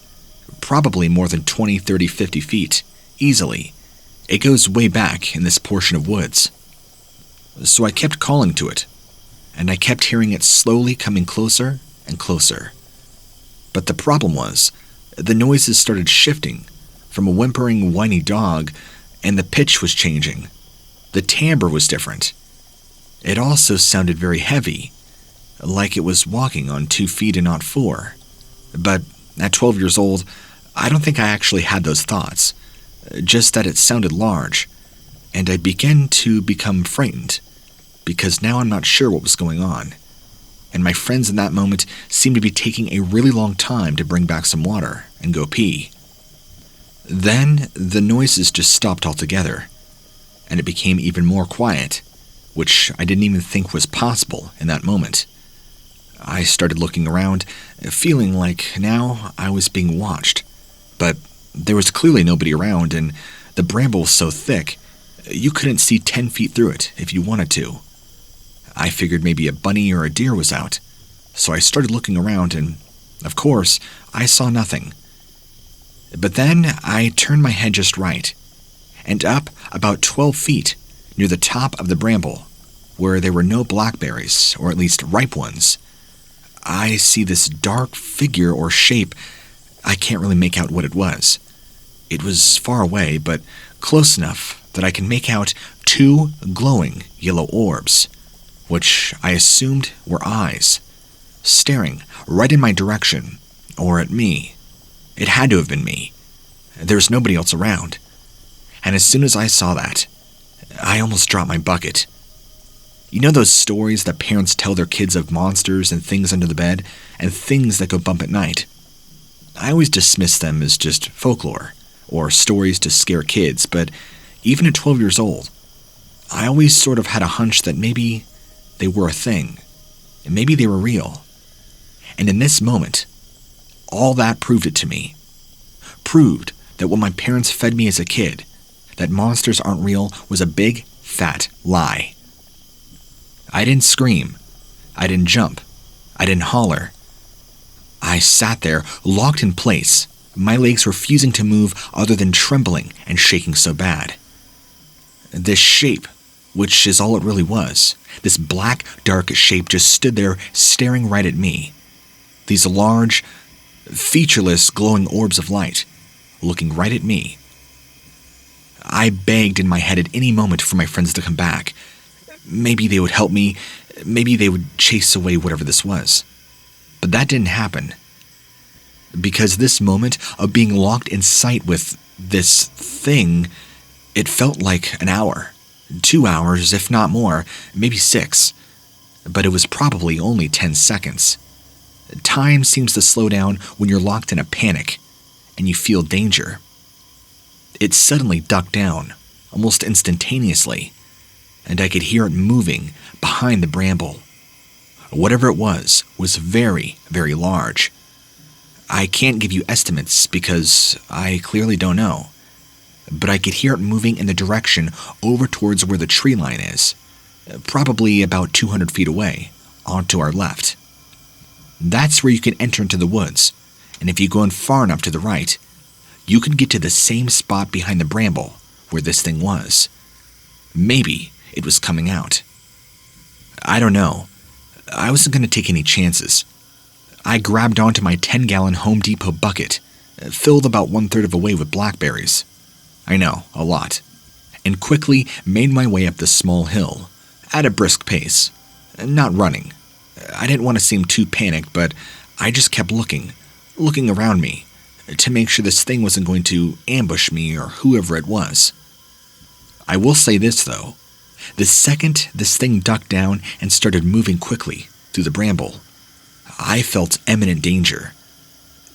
probably more than 20, 30, 50 feet, easily. It goes way back in this portion of woods. So I kept calling to it, and I kept hearing it slowly coming closer and closer. But the problem was, the noises started shifting from a whimpering, whiny dog, and the pitch was changing. The timbre was different. It also sounded very heavy, like it was walking on 2 feet and not 4. But at 12 years old, I don't think I actually had those thoughts, just that it sounded large, and I began to become frightened, because now I'm not sure what was going on, and my friends in that moment seemed to be taking a really long time to bring back some water and go pee. Then the noises just stopped altogether, and it became even more quiet, which I didn't even think was possible in that moment. I started looking around, feeling like now I was being watched, but there was clearly nobody around, and the bramble was so thick, you couldn't see 10 feet through it if you wanted to. I figured maybe a bunny or a deer was out, so I started looking around, and of course, I saw nothing. But then I turned my head just right, and up about 12 feet, near the top of the bramble, where there were no blackberries, or at least ripe ones, I see this dark figure or shape. I can't really make out what it was. It was far away, but close enough that I can make out 2 glowing yellow orbs, which I assumed were eyes, staring right in my direction, or at me. It had to have been me. There was nobody else around. And as soon as I saw that, I almost dropped my bucket. You know those stories that parents tell their kids of monsters and things under the bed, and things that go bump at night? I always dismiss them as just folklore, or stories to scare kids, but even at 12 years old, I always sort of had a hunch that maybe they were a thing, and maybe they were real. And in this moment, all that proved it to me. Proved that what my parents fed me as a kid, that monsters aren't real, was a big, fat lie. I didn't scream. I didn't jump. I didn't holler. I sat there, locked in place, my legs refusing to move other than trembling and shaking so bad. This shape, which is all it really was, this black, dark shape just stood there staring right at me. These large, featureless, glowing orbs of light, looking right at me. I begged in my head at any moment for my friends to come back. Maybe they would help me, maybe they would chase away whatever this was. But that didn't happen. Because this moment of being locked in sight with this thing, it felt like an hour, 2 hours, if not more, maybe 6. But it was probably only 10 seconds. Time seems to slow down when you're locked in a panic, and you feel danger. It suddenly ducked down, almost instantaneously, and I could hear it moving behind the bramble. Whatever it was very, very large. I can't give you estimates because I clearly don't know, but I could hear it moving in the direction over towards where the tree line is, probably about 200 feet away, onto our left. That's where you can enter into the woods, and if you go in far enough to the right, you can get to the same spot behind the bramble where this thing was. Maybe it was coming out. I don't know. I wasn't going to take any chances. I grabbed onto my 10-gallon Home Depot bucket, filled about 1/3 of the way with blackberries. I know, a lot. And quickly made my way up the small hill, at a brisk pace. Not running. I didn't want to seem too panicked, but I just kept looking around me, to make sure this thing wasn't going to ambush me or whoever it was. I will say this, though. The second this thing ducked down and started moving quickly through the bramble, I felt imminent danger.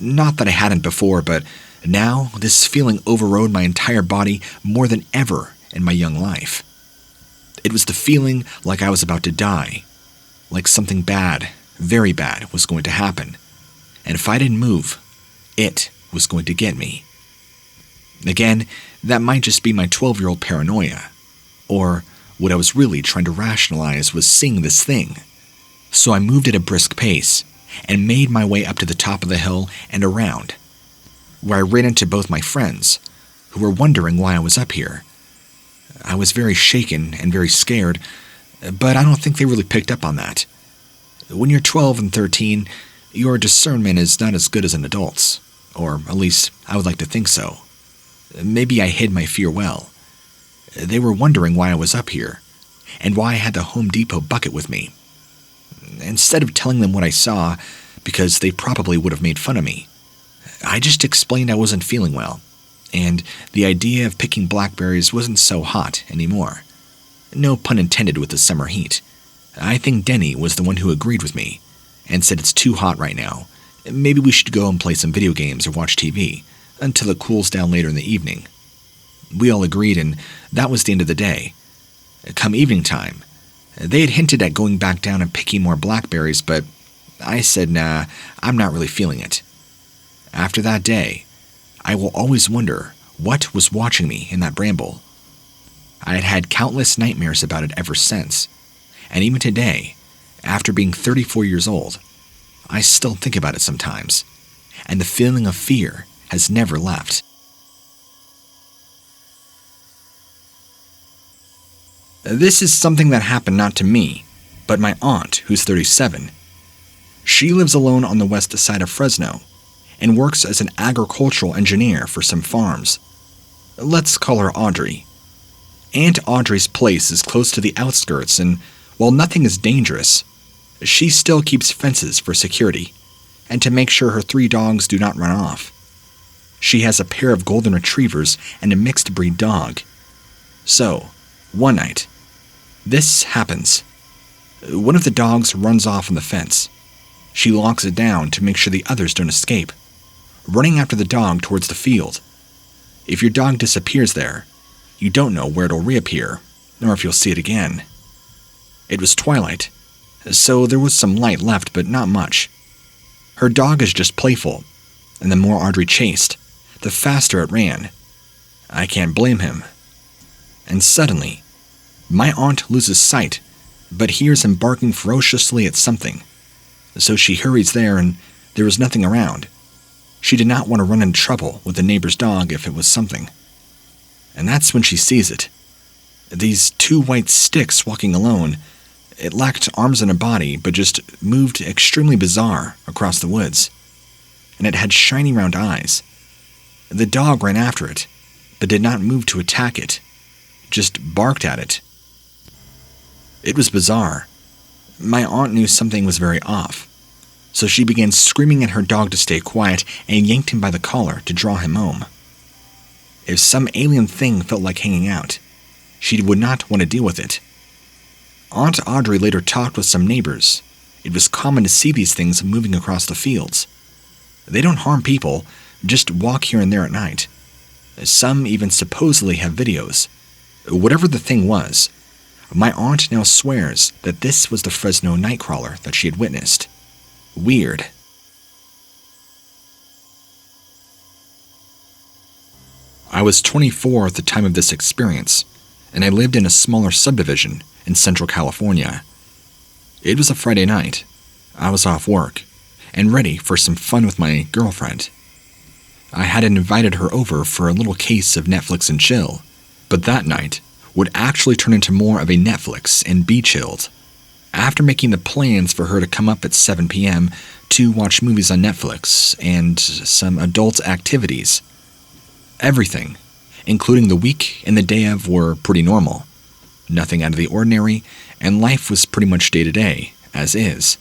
Not that I hadn't before, but now this feeling overrode my entire body more than ever in my young life. It was the feeling like I was about to die, like something bad, very bad, was going to happen. And if I didn't move, it was going to get me. Again, that might just be my 12-year-old paranoia, or what I was really trying to rationalize was seeing this thing. So I moved at a brisk pace, and made my way up to the top of the hill and around, where I ran into both my friends, who were wondering why I was up here. I was very shaken and very scared, but I don't think they really picked up on that. When you're 12 and 13, your discernment is not as good as an adult's, or at least I would like to think so. Maybe I hid my fear well. They were wondering why I was up here, and why I had the Home Depot bucket with me. Instead of telling them what I saw, because they probably would have made fun of me, I just explained I wasn't feeling well, and the idea of picking blackberries wasn't so hot anymore. No pun intended with the summer heat. I think Denny was the one who agreed with me, and said it's too hot right now. Maybe we should go and play some video games or watch TV, until it cools down later in the evening. We all agreed, and that was the end of the day. Come evening time, they had hinted at going back down and picking more blackberries, but I said, nah, I'm not really feeling it. After that day, I will always wonder what was watching me in that bramble. I had had countless nightmares about it ever since, and even today, after being 34 years old, I still think about it sometimes, and the feeling of fear has never left. This is something that happened not to me, but my aunt, who's 37. She lives alone on the west side of Fresno and works as an agricultural engineer for some farms. Let's call her Audrey. Aunt Audrey's place is close to the outskirts, and while nothing is dangerous, she still keeps fences for security and to make sure her 3 dogs do not run off. She has a pair of golden retrievers and a mixed breed dog. So, one night, this happens. One of the dogs runs off on the fence. She locks it down to make sure the others don't escape, running after the dog towards the field. If your dog disappears there, you don't know where it'll reappear, nor if you'll see it again. It was twilight, so there was some light left, but not much. Her dog is just playful, and the more Audrey chased, the faster it ran. I can't blame him. And suddenly, my aunt loses sight, but hears him barking ferociously at something. So she hurries there, and there was nothing around. She did not want to run into trouble with the neighbor's dog if it was something. And that's when she sees it. These 2 white sticks walking alone. It lacked arms and a body, but just moved extremely bizarre across the woods. And it had shiny round eyes. The dog ran after it, but did not move to attack it, just barked at it. It was bizarre. My aunt knew something was very off, so she began screaming at her dog to stay quiet and yanked him by the collar to draw him home. If some alien thing felt like hanging out, she would not want to deal with it. Aunt Audrey later talked with some neighbors. It was common to see these things moving across the fields. They don't harm people, just walk here and there at night. Some even supposedly have videos. Whatever the thing was, my aunt now swears that this was the Fresno Nightcrawler that she had witnessed. Weird. I was 24 at the time of this experience, and I lived in a smaller subdivision in Central California. It was a Friday night. I was off work and ready for some fun with my girlfriend. I had invited her over for a little case of Netflix and chill, but that night would actually turn into more of a Netflix and be chilled. After making the plans for her to come up at 7 p.m. to watch movies on Netflix and some adult activities, everything, including the week and the day of, were pretty normal. Nothing out of the ordinary, and life was pretty much day to day, as is.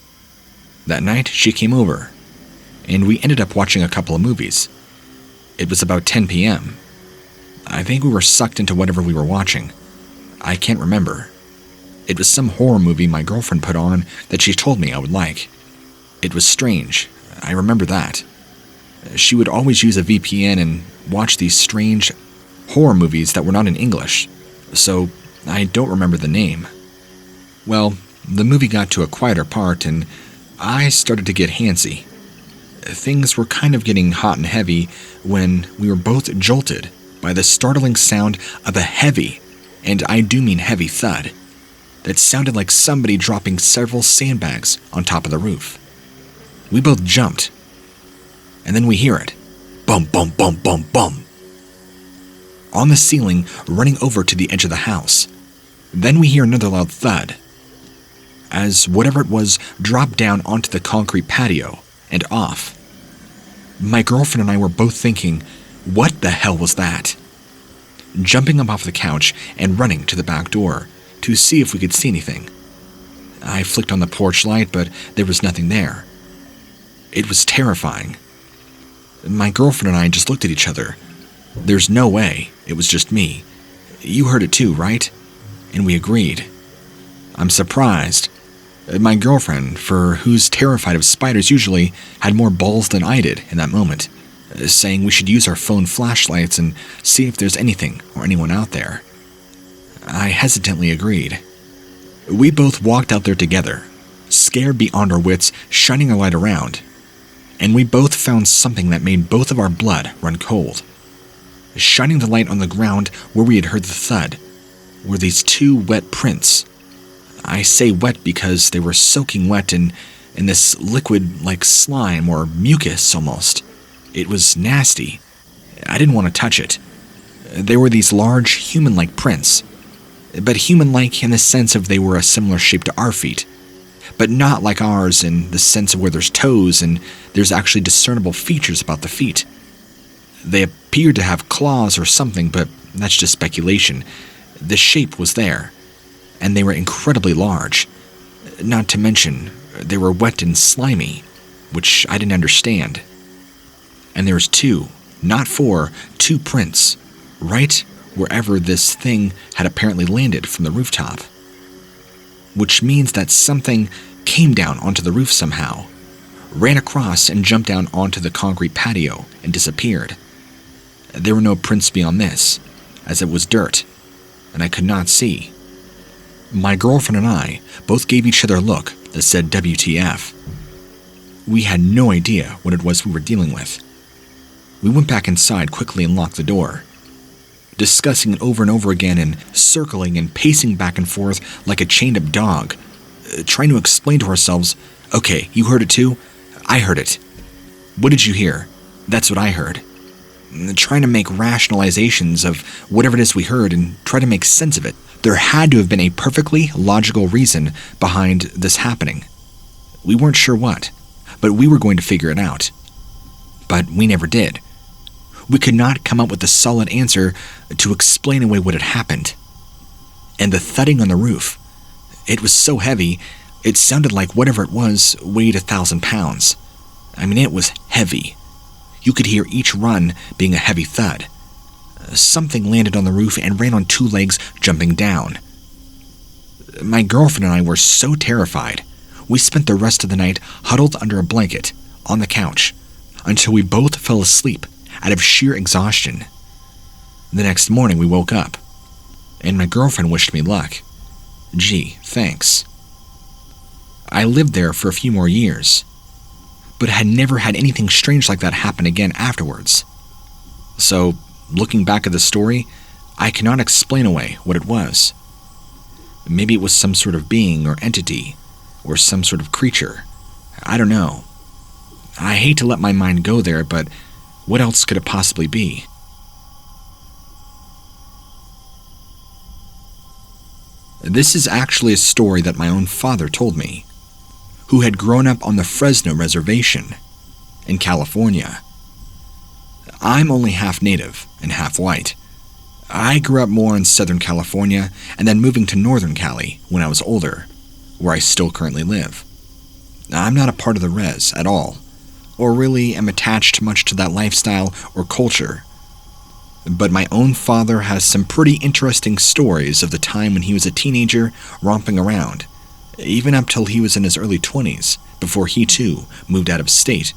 That night, she came over, and we ended up watching a couple of movies. It was about 10 p.m. I think we were sucked into whatever we were watching. I can't remember. It was some horror movie my girlfriend put on that she told me I would like. It was strange. I remember that. She would always use a VPN and watch these strange horror movies that were not in English, so I don't remember the name. Well, the movie got to a quieter part, and I started to get handsy. Things were kind of getting hot and heavy when we were both jolted by the startling sound of a heavy, and I do mean heavy, thud that sounded like somebody dropping several sandbags on top of the roof. We both jumped. And then we hear it. Bum, bum, bum, bum, bum. On the ceiling, running over to the edge of the house. Then we hear another loud thud, as whatever it was dropped down onto the concrete patio and off. My girlfriend and I were both thinking, what the hell was that? Jumping up off the couch and running to the back door to see if we could see anything. I flicked on the porch light, but there was nothing there. It was terrifying. My girlfriend and I just looked at each other. There's no way it was just me. You heard it too, right? And we agreed. I'm surprised. My girlfriend, for who's terrified of spiders usually, had more balls than I did in that moment, saying we should use our phone flashlights and see if there's anything or anyone out there. I hesitantly agreed. We both walked out there together, scared beyond our wits, shining our light around, and we both found something that made both of our blood run cold. Shining the light on the ground where we had heard the thud were these two wet prints. I say wet because they were soaking wet in this liquid like slime or mucus almost. It was nasty. I didn't want to touch it. There were these large human-like prints, but human-like in the sense of they were a similar shape to our feet, but not like ours in the sense of where there's toes and there's actually discernible features about the feet. They appeared to have claws or something, but that's just speculation. The shape was there, and they were incredibly large. Not to mention, they were wet and slimy, which I didn't understand. And there was two, not four, two prints, right wherever this thing had apparently landed from the rooftop. Which means that something came down onto the roof somehow, ran across and jumped down onto the concrete patio and disappeared. There were no prints beyond this, as it was dirt, and I could not see. My girlfriend and I both gave each other a look that said WTF. We had no idea what it was we were dealing with. We went back inside quickly and locked the door, discussing it over and over again and circling and pacing back and forth like a chained-up dog, trying to explain to ourselves, okay, you heard it too? I heard it. What did you hear? That's what I heard. Trying to make rationalizations of whatever it is we heard and try to make sense of it. There had to have been a perfectly logical reason behind this happening. We weren't sure what, but we were going to figure it out. But we never did. We could not come up with a solid answer to explain away what had happened. And the thudding on the roof, it was so heavy, it sounded like whatever it was weighed 1,000 pounds. I mean, it was heavy. You could hear each run being a heavy thud. Something landed on the roof and ran on two legs, jumping down. My girlfriend and I were so terrified, we spent the rest of the night huddled under a blanket on the couch until we both fell asleep out of sheer exhaustion. The next morning we woke up, and my girlfriend wished me luck. Gee, thanks. I lived there for a few more years, but had never had anything strange like that happen again afterwards. So, looking back at the story, I cannot explain away what it was. Maybe it was some sort of being or entity, or some sort of creature. I don't know. I hate to let my mind go there, but what else could it possibly be? This is actually a story that my own father told me, who had grown up on the Fresno reservation in California. I'm only half native and half white. I grew up more in Southern California and then moving to Northern Cali when I was older, where I still currently live. I'm not a part of the res at all, or really am attached much to that lifestyle or culture. But my own father has some pretty interesting stories of the time when he was a teenager romping around, even up till he was in his early 20s, before he too moved out of state,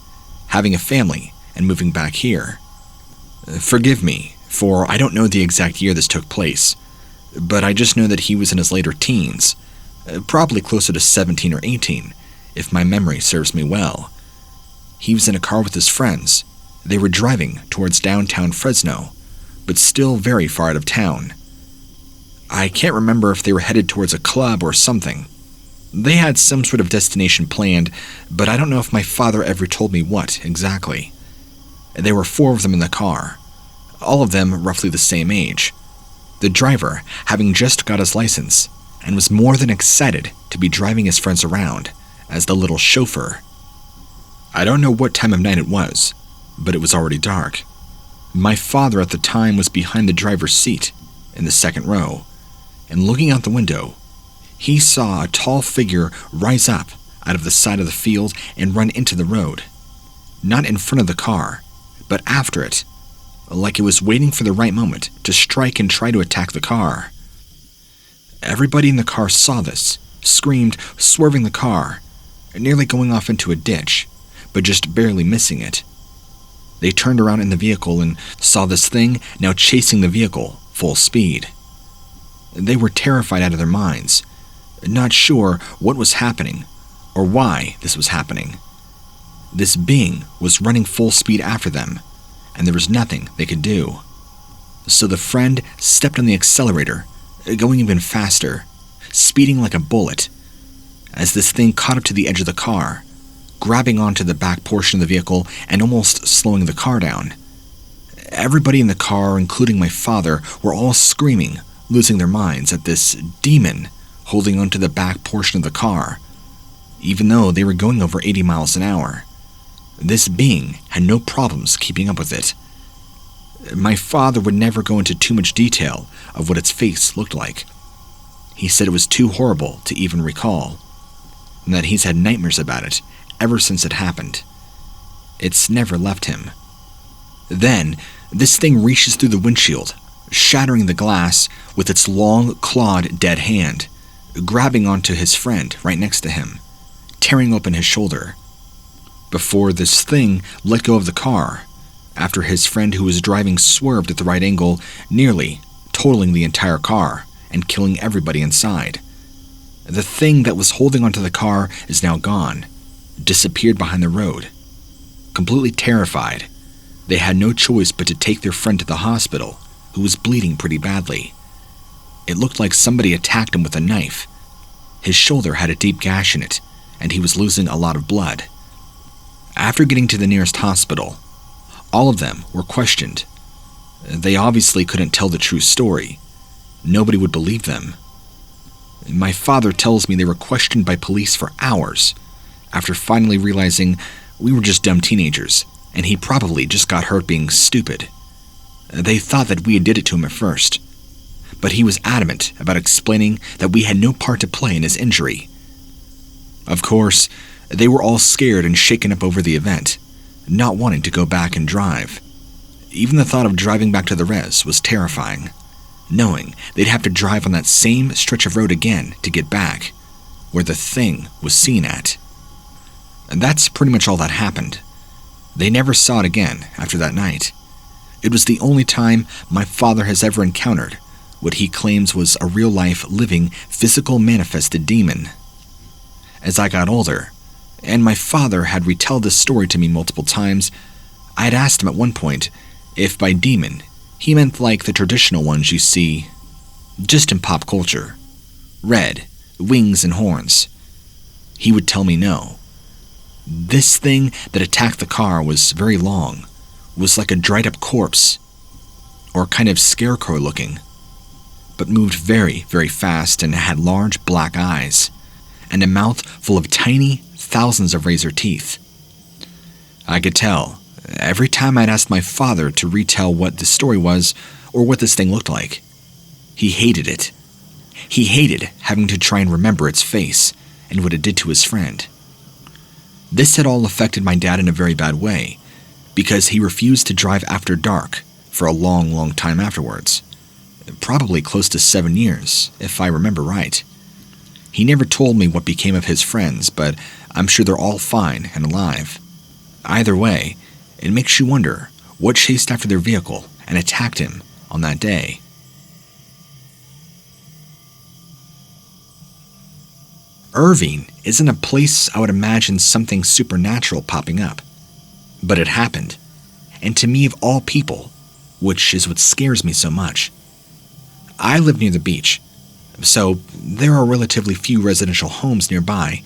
having a family and moving back here. Forgive me, for I don't know the exact year this took place, but I just know that he was in his later teens, probably closer to 17 or 18, if my memory serves me well. He was in a car with his friends. They were driving towards downtown Fresno, but still very far out of town. I can't remember if they were headed towards a club or something. They had some sort of destination planned, but I don't know if my father ever told me what exactly. There were 4 of them in the car, all of them roughly the same age. The driver having just got his license and was more than excited to be driving his friends around as the little chauffeur. I don't know what time of night it was, but it was already dark. My father at the time was behind the driver's seat in the second row, and looking out the window, he saw a tall figure rise up out of the side of the field and run into the road. Not in front of the car, but after it, like it was waiting for the right moment to strike and try to attack the car. Everybody in the car saw this, screamed, swerving the car, nearly going off into a ditch, but just barely missing it. They turned around in the vehicle and saw this thing now chasing the vehicle full speed. They were terrified out of their minds, not sure what was happening or why this was happening. This being was running full speed after them, and there was nothing they could do. So the friend stepped on the accelerator, going even faster, speeding like a bullet, as this thing caught up to the edge of the car, grabbing onto the back portion of the vehicle and almost slowing the car down. Everybody in the car, including my father, were all screaming, losing their minds at this demon holding onto the back portion of the car, even though they were going over 80 miles an hour. This being had no problems keeping up with it. My father would never go into too much detail of what its face looked like. He said it was too horrible to even recall, and that he's had nightmares about it ever since it happened. It's never left him. Then, this thing reaches through the windshield, shattering the glass with its long, clawed, dead hand, grabbing onto his friend right next to him, tearing open his shoulder. Before this thing let go of the car, after his friend who was driving swerved at the right angle, nearly totaling the entire car and killing everybody inside. The thing that was holding onto the car is now gone, disappeared behind the road. Completely terrified, they had no choice but to take their friend to the hospital, who was bleeding pretty badly. It looked like somebody attacked him with a knife. His shoulder had a deep gash in it, and he was losing a lot of blood. After getting to the nearest hospital, all of them were questioned. They obviously couldn't tell the true story. Nobody would believe them. My father tells me they were questioned by police for hours, after finally realizing we were just dumb teenagers, and he probably just got hurt being stupid. They thought that we did it to him at first, but he was adamant about explaining that we had no part to play in his injury. Of course, they were all scared and shaken up over the event, not wanting to go back and drive. Even the thought of driving back to the res was terrifying, knowing they'd have to drive on that same stretch of road again to get back, where the thing was seen at. And that's pretty much all that happened. They never saw it again after that night. It was the only time my father has ever encountered what he claims was a real-life, living, physical manifested demon. As I got older, and my father had retold this story to me multiple times, I had asked him at one point if by demon he meant like the traditional ones you see just in pop culture. Red, wings and horns. He would tell me no. This thing that attacked the car was very long, was like a dried up corpse, or kind of scarecrow looking, but moved very, very fast and had large black eyes, and a mouth full of tiny, thousands of razor teeth. I could tell, every time I'd asked my father to retell what the story was, or what this thing looked like. He hated it. He hated having to try and remember its face, and what it did to his friend. This had all affected my dad in a very bad way, because he refused to drive after dark for a long, long time afterwards. Probably close to 7 years, if I remember right. He never told me what became of his friends, but I'm sure they're all fine and alive. Either way, it makes you wonder what chased after their vehicle and attacked him on that day. Irving isn't a place I would imagine something supernatural popping up, but it happened, and to me of all people, which is what scares me so much. I live near the beach, So there are relatively few residential homes nearby,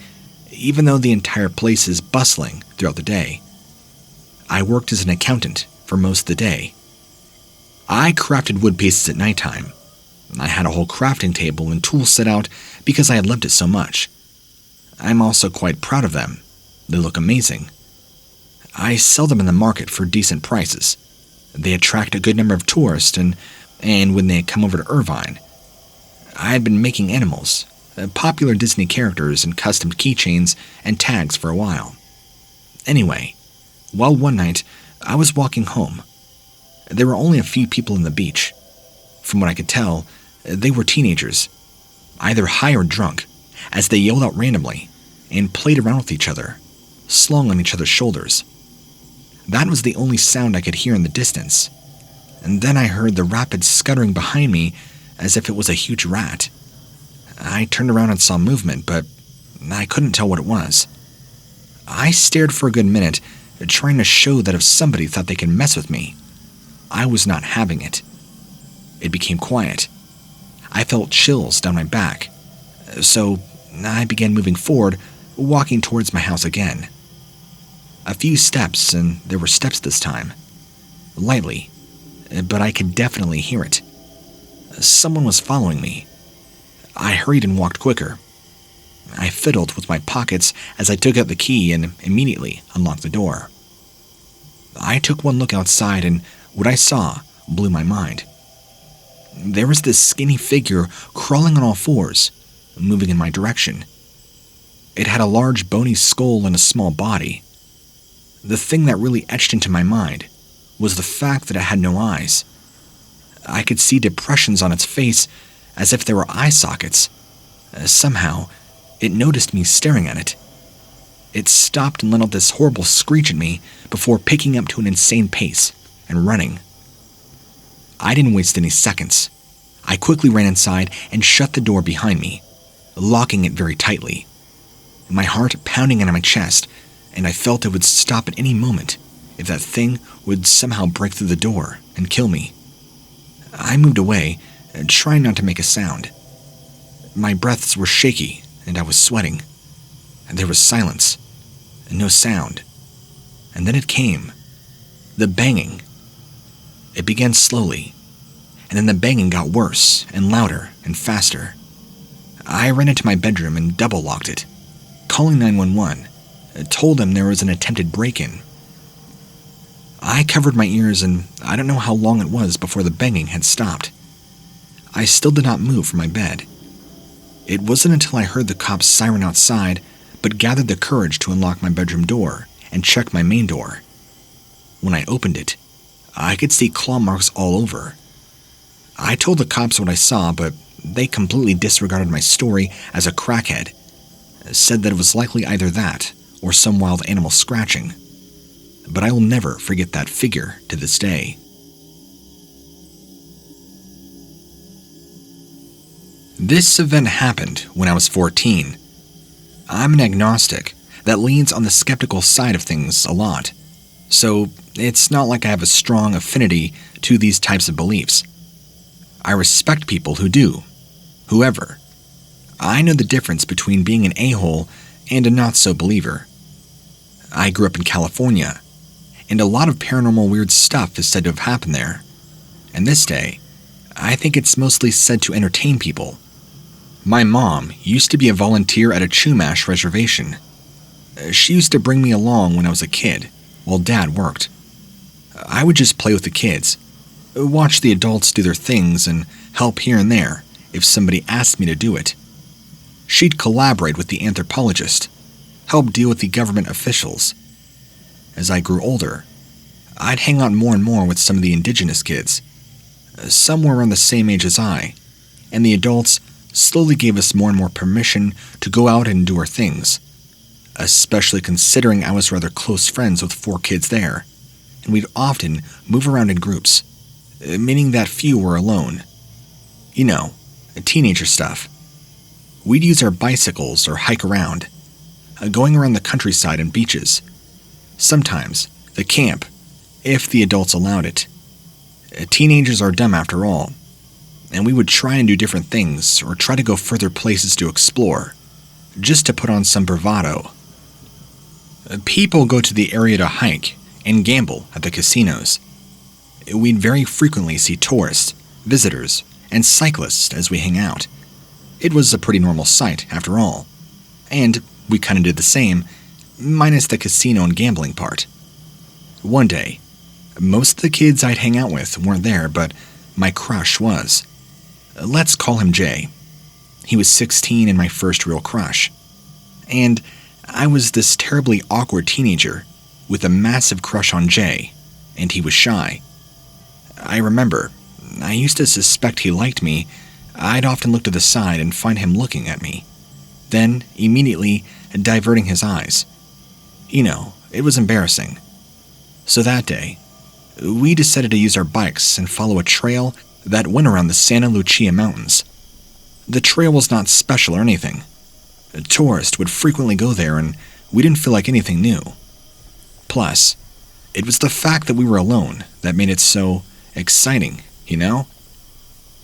even though the entire place is bustling throughout the day. I worked as an accountant for most of the day. I crafted wood pieces at nighttime. I had a whole crafting table and tools set out because I had loved it so much. I'm also quite proud of them. They look amazing. I sell them in the market for decent prices. They attract a good number of tourists, and when they come over to Irvine, I had been making animals, popular Disney characters, and custom keychains and tags for a while. Anyway, well, one night, I was walking home. There were only a few people on the beach. From what I could tell, they were teenagers, either high or drunk, as they yelled out randomly and played around with each other, slung on each other's shoulders. That was the only sound I could hear in the distance, and then I heard the rapid scuttering behind me as if it was a huge rat. I turned around and saw movement, but I couldn't tell what it was. I stared for a good minute, trying to show that if somebody thought they could mess with me, I was not having it. It became quiet. I felt chills down my back, so I began moving forward, walking towards my house again. A few steps, and there were steps this time. Lightly, but I could definitely hear it. Someone was following me. I hurried and walked quicker. I fiddled with my pockets as I took out the key and immediately unlocked the door. I took one look outside, and what I saw blew my mind. There was this skinny figure crawling on all fours, moving in my direction. It had a large bony skull and a small body. The thing that really etched into my mind was the fact that it had no eyes. I could see depressions on its face as if there were eye sockets. Somehow, it noticed me staring at it. It stopped and let out this horrible screech at me before picking up to an insane pace and running. I didn't waste any seconds. I quickly ran inside and shut the door behind me, locking it very tightly. My heart pounding into my chest, and I felt it would stop at any moment if that thing would somehow break through the door and kill me. I moved away, trying not to make a sound. My breaths were shaky, and I was sweating. There was silence, and no sound. And then it came. The banging. It began slowly, and then the banging got worse and louder and faster. I ran into my bedroom and double-locked it, calling 911. Told them there was an attempted break-in. I covered my ears, and I don't know how long it was before the banging had stopped. I still did not move from my bed. It wasn't until I heard the cops' siren outside, but gathered the courage to unlock my bedroom door and check my main door. When I opened it, I could see claw marks all over. I told the cops what I saw, but they completely disregarded my story as a crackhead, said that it was likely either that or some wild animal scratching. But I will never forget that figure to this day. This event happened when I was 14. I'm an agnostic that leans on the skeptical side of things a lot, so it's not like I have a strong affinity to these types of beliefs. I respect people who do. However, I know the difference between being an a-hole and a not-so-believer. I grew up in California, and a lot of paranormal weird stuff is said to have happened there. And this day, I think it's mostly said to entertain people. My mom used to be a volunteer at a Chumash reservation. She used to bring me along when I was a kid, while Dad worked. I would just play with the kids, watch the adults do their things, and help here and there if somebody asked me to do it. She'd collaborate with the anthropologist, help deal with the government officials. As I grew older, I'd hang out more and more with some of the indigenous kids. Some were around the same age as I, and the adults slowly gave us more and more permission to go out and do our things, especially considering I was rather close friends with 4 kids there, and we'd often move around in groups, meaning that few were alone. You know, teenager stuff. We'd use our bicycles or hike around, going around the countryside and beaches. Sometimes the camp, if the adults allowed it. Teenagers are dumb after all. and we would try and do different things or try to go further places to explore, just to put on some bravado. People go to the area to hike and gamble at the casinos. We'd very frequently see tourists, visitors, and cyclists as we hang out. It was a pretty normal sight, after all. And we kinda did the same, minus the casino and gambling part. One day, most of the kids I'd hang out with weren't there, but my crush was. Let's call him Jay. He was 16 and my first real crush. And I was this terribly awkward teenager with a massive crush on Jay, and he was shy. I remember, I used to suspect he liked me. I'd often look to the side and find him looking at me, then immediately diverting his eyes. It was embarrassing. So that day, we decided to use our bikes and follow a trail that went around the Santa Lucia Mountains. The trail was not special or anything. Tourists would frequently go there, and we didn't feel like anything new. Plus, it was the fact that we were alone that made it so exciting,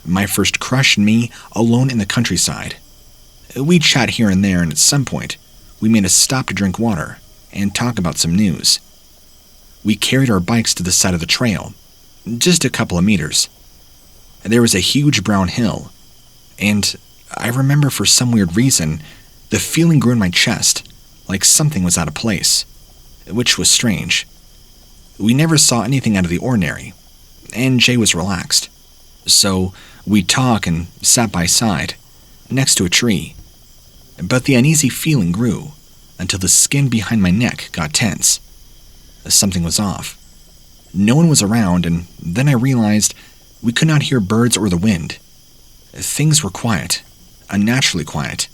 My first crush and me alone in the countryside. We'd chat here and there, and at some point, we made a stop to drink water and talk about some news. We carried our bikes to the side of the trail, just a couple of meters. There was a huge brown hill, and I remember for some weird reason, the feeling grew in my chest, like something was out of place, which was strange. We never saw anything out of the ordinary, and Jay was relaxed. So we'd talk and sat by side, next to a tree. But the uneasy feeling grew until the skin behind my neck got tense. Something was off. No one was around, and then I realized we could not hear birds or the wind. Things were quiet, unnaturally quiet.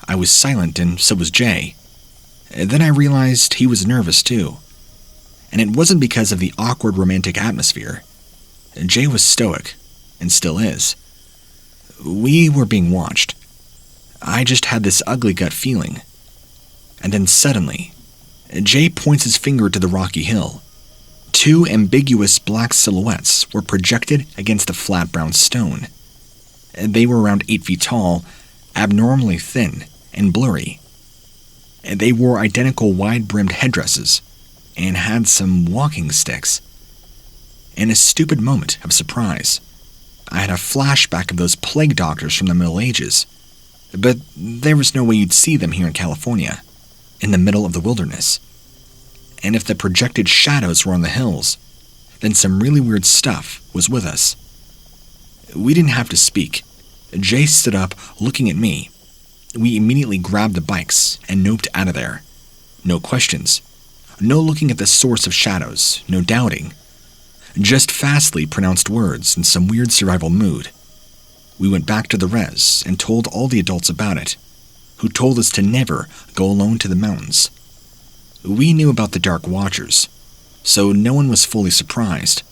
I was silent, and so was Jay. Then I realized he was nervous too. And it wasn't because of the awkward romantic atmosphere. Jay was stoic, and still is. We were being watched. I just had this ugly gut feeling. And then suddenly, Jay points his finger to the rocky hill. Two ambiguous black silhouettes were projected against the flat brown stone. They were around 8 feet tall, abnormally thin and blurry. They wore identical wide-brimmed headdresses and had some walking sticks. In a stupid moment of surprise, I had a flashback of those plague doctors from the Middle Ages. But there was no way you'd see them here in California, in the middle of the wilderness. And if the projected shadows were on the hills, then some really weird stuff was with us. We didn't have to speak. Jay stood up, looking at me. We immediately grabbed the bikes and noped out of there. No questions. No looking at the source of shadows. No doubting. Just fastly pronounced words in some weird survival mood. We went back to the res and told all the adults about it, who told us to never go alone to the mountains. We knew about the Dark Watchers, so no one was fully surprised.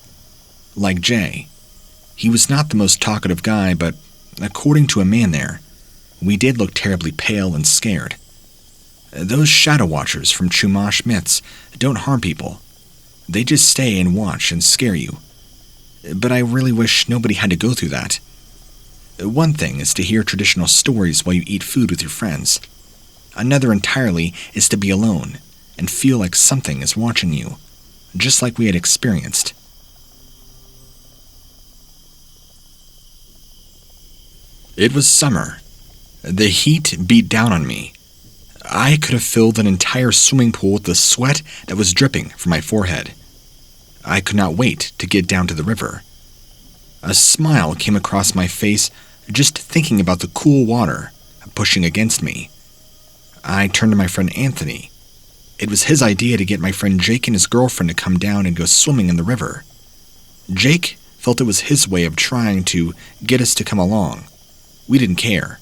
Like Jay, he was not the most talkative guy, but according to a man there, we did look terribly pale and scared. Those shadow watchers from Chumash myths don't harm people. They just stay and watch and scare you. But I really wish nobody had to go through that. One thing is to hear traditional stories while you eat food with your friends. Another entirely is to be alone and feel like something is watching you, just like we had experienced. It was summer. The heat beat down on me. I could have filled an entire swimming pool with the sweat that was dripping from my forehead. I could not wait to get down to the river. A smile came across my face just thinking about the cool water pushing against me. I turned to my friend Anthony. It was his idea to get my friend Jake and his girlfriend to come down and go swimming in the river. Jake felt it was his way of trying to get us to come along. We didn't care.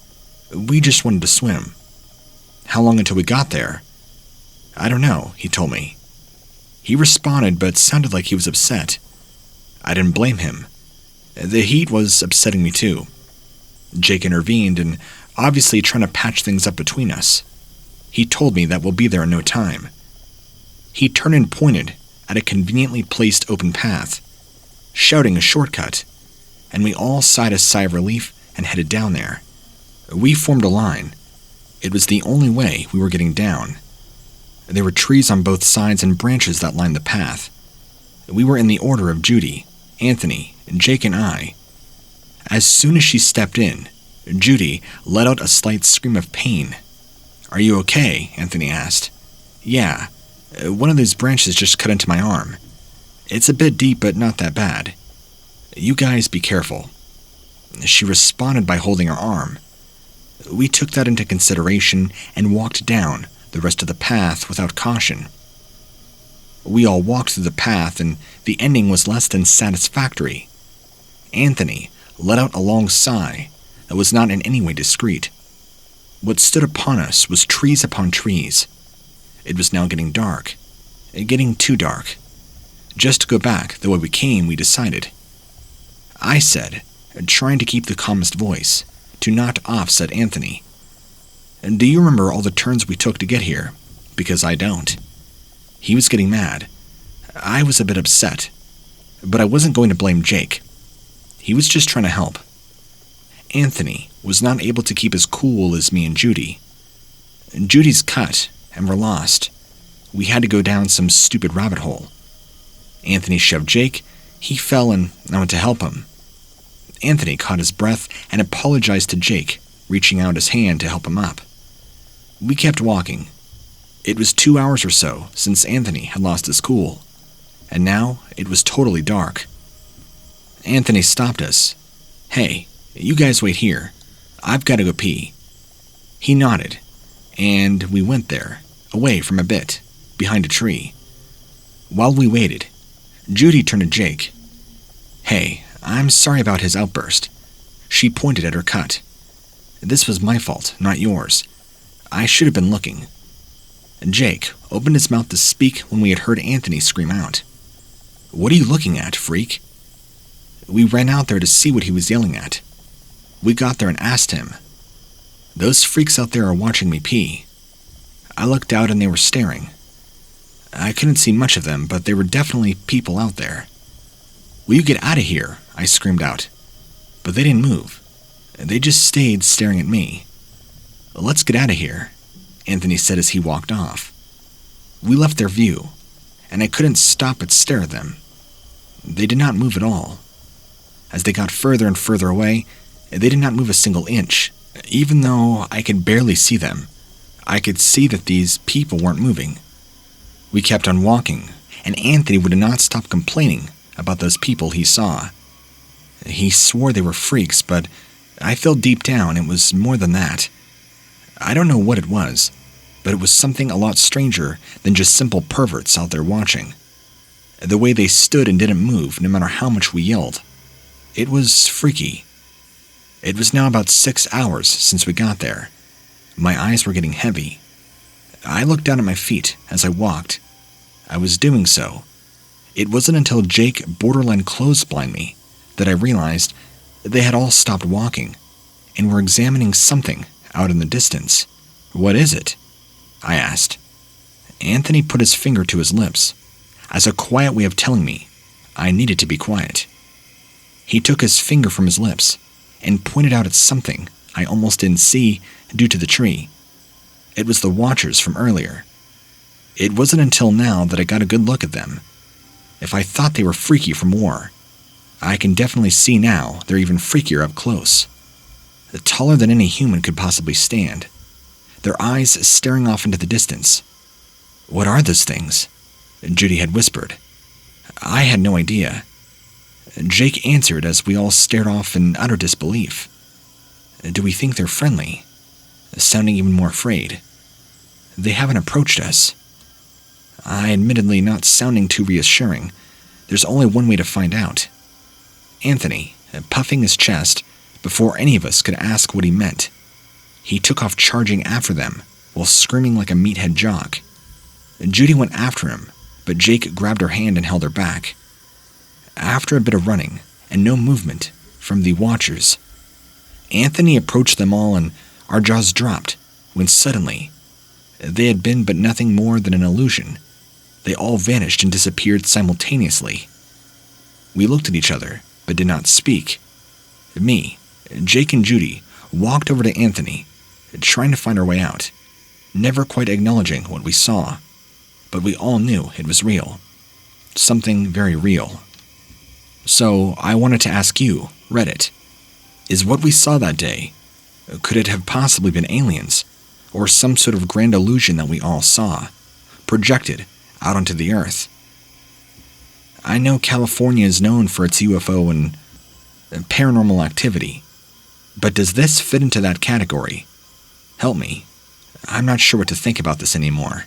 We just wanted to swim. How long until we got there? I don't know, he told me. He responded, but sounded like he was upset. I didn't blame him. The heat was upsetting me too. Jake intervened and obviously trying to patch things up between us. He told me that we'll be there in no time. He turned and pointed at a conveniently placed open path, shouting a shortcut. and we all sighed a sigh of relief and headed down there. We formed a line. It was the only way we were getting down. There were trees on both sides and branches that lined the path. We were in the order of Judy, Anthony, Jake, and I. As soon as she stepped in, Judy let out a slight scream of pain. "Are you okay?" Anthony asked. "Yeah. One of those branches just cut into my arm. It's a bit deep, but not that bad. You guys be careful." She responded by holding her arm. We took that into consideration and walked down the rest of the path without caution. We all walked through the path, and the ending was less than satisfactory. Anthony let out a long sigh that was not in any way discreet. What stood upon us was trees upon trees. It was now getting dark, getting too dark. Just to go back the way we came, we decided. I said, trying to keep the calmest voice, to not offset Anthony. "Do you remember all the turns we took to get here? Because I don't." He was getting mad. I was a bit upset, but I wasn't going to blame Jake. He was just trying to help. Anthony was not able to keep as cool as me and Judy. Judy's cut, and we're lost. We had to go down some stupid rabbit hole. Anthony shoved Jake. He fell, and I went to help him. Anthony caught his breath and apologized to Jake, reaching out his hand to help him up. We kept walking. It was 2 hours or so since Anthony had lost his cool, and now it was totally dark. Anthony stopped us. "Hey, you guys wait here. I've got to go pee." He nodded, and we went there, away from a bit, behind a tree. While we waited, Judy turned to Jake. "Hey, I'm sorry about his outburst." She pointed at her cut. "This was my fault, not yours. I should have been looking." Jake opened his mouth to speak when we had heard Anthony scream out. "What are you looking at, freak?" We ran out there to see what he was yelling at. We got there and asked him. "Those freaks out there are watching me pee." I looked out and they were staring. I couldn't see much of them, but there were definitely people out there. "Will you get out of here?" I screamed out. But they didn't move. They just stayed staring at me. "Let's get out of here," Anthony said as he walked off. We left their view, and I couldn't stop but stare at them. They did not move at all. As they got further and further away, they did not move a single inch. Even though I could barely see them, I could see that these people weren't moving. We kept on walking, and Anthony would not stop complaining about those people he saw. He swore they were freaks, but I felt deep down it was more than that. I don't know what it was, but it was something a lot stranger than just simple perverts out there watching. The way they stood and didn't move, no matter how much we yelled. It was freaky. It was now about 6 hours since we got there. My eyes were getting heavy. I looked down at my feet as I walked. I was doing so. It wasn't until Jake borderline clotheslined me that I realized they had all stopped walking and were examining something out in the distance. "What is it?" I asked. Anthony put his finger to his lips, as a quiet way of telling me I needed to be quiet. He took his finger from his lips and pointed out at something I almost didn't see due to the tree. It was the watchers from earlier. It wasn't until now that I got a good look at them. If I thought they were freaky from war, I can definitely see now they're even freakier up close. Taller than any human could possibly stand. Their eyes staring off into the distance. "What are those things?" Judy had whispered. I had no idea. Jake answered as we all stared off in utter disbelief. "Do we think they're friendly?" Sounding even more afraid. "They haven't approached us." I admittedly not sounding too reassuring. There's only one way to find out. Anthony, puffing his chest, before any of us could ask what he meant, he took off charging after them while screaming like a meathead jock. Judy went after him, but Jake grabbed her hand and held her back. After a bit of running and no movement from the watchers, Anthony approached them all and our jaws dropped when suddenly they had been but nothing more than an illusion. They all vanished and disappeared simultaneously. We looked at each other but did not speak. Me, Jake and Judy walked over to Anthony, trying to find our way out, never quite acknowledging what we saw, but we all knew it was real. Something very real. So I wanted to ask you, Reddit, is what we saw that day, could it have possibly been aliens, or some sort of grand illusion that we all saw, projected out onto the earth? I know California is known for its UFO and paranormal activity, but does this fit into that category? Help me. I'm not sure what to think about this anymore.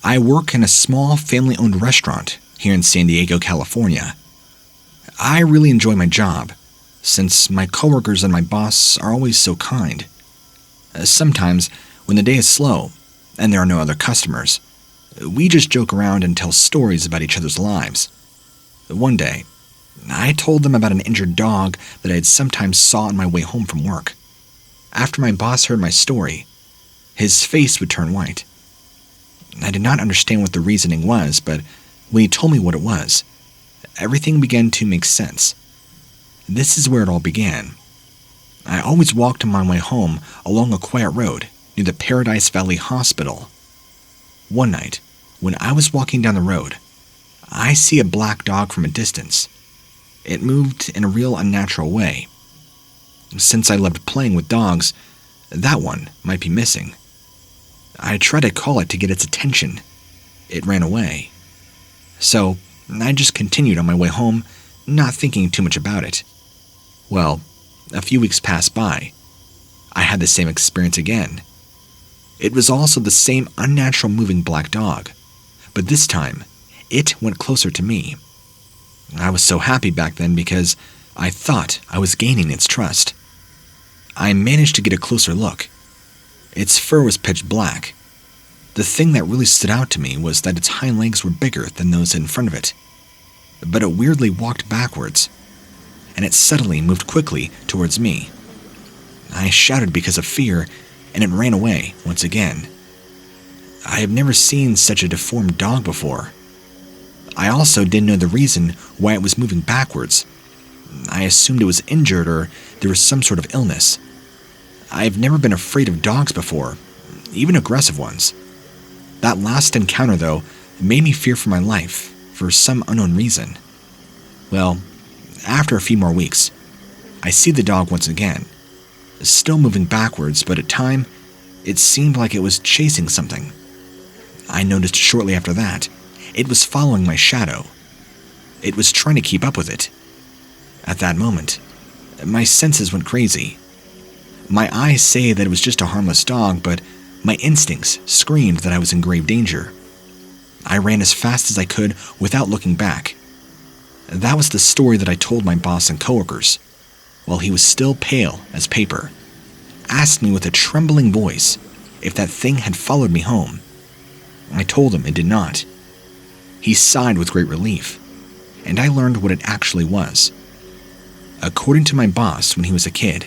I work in a small family-owned restaurant here in San Diego, California. I really enjoy my job, since my coworkers and my boss are always so kind. Sometimes, when the day is slow and there are no other customers, we just joke around and tell stories about each other's lives. One day, I told them about an injured dog that I had sometimes saw on my way home from work. After my boss heard my story, his face would turn white. I did not understand what the reasoning was, but when he told me what it was, everything began to make sense. This is where it all began. I always walked on my way home along a quiet road near the Paradise Valley Hospital. One night, when I was walking down the road, I see a black dog from a distance. It moved in a real unnatural way. Since I loved playing with dogs, that one might be missing. I tried to call it to get its attention. It ran away. So, I just continued on my way home, not thinking too much about it. Well, a few weeks passed by. I had the same experience again. It was also the same unnatural moving black dog, but this time, it went closer to me. I was so happy back then because I thought I was gaining its trust. I managed to get a closer look. Its fur was pitch black. The thing that really stood out to me was that its hind legs were bigger than those in front of it. But it weirdly walked backwards, and it suddenly moved quickly towards me. I shouted because of fear, and it ran away once again. I have never seen such a deformed dog before. I also didn't know the reason why it was moving backwards. I assumed it was injured or there was some sort of illness. I have never been afraid of dogs before, even aggressive ones. That last encounter, though, made me fear for my life for some unknown reason. Well, after a few more weeks, I see the dog once again, still moving backwards, but at times, it seemed like it was chasing something. I noticed shortly after that, it was following my shadow. It was trying to keep up with it. At that moment, my senses went crazy. My eyes say that it was just a harmless dog, but my instincts screamed that I was in grave danger. I ran as fast as I could without looking back. That was the story that I told my boss and coworkers, while he was still pale as paper, asked me with a trembling voice if that thing had followed me home. I told him it did not. He sighed with great relief, and I learned what it actually was. According to my boss, when he was a kid,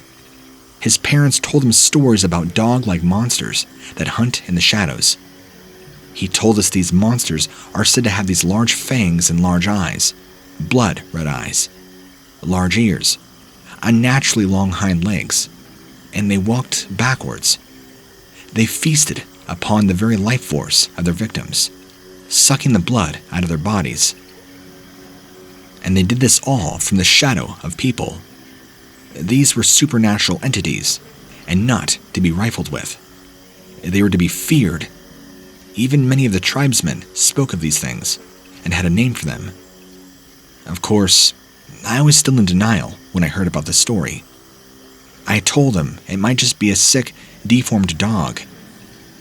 his parents told him stories about dog-like monsters that hunt in the shadows. He told us these monsters are said to have these large fangs and large eyes, blood-red eyes, large ears, unnaturally long hind legs, and they walked backwards. They feasted upon the very life force of their victims, sucking the blood out of their bodies. And they did this all from the shadow of people. These were supernatural entities, and not to be rifled with. They were to be feared. Even many of the tribesmen spoke of these things, and had a name for them. Of course, I was still in denial when I heard about the story. I told him it might just be a sick, deformed dog.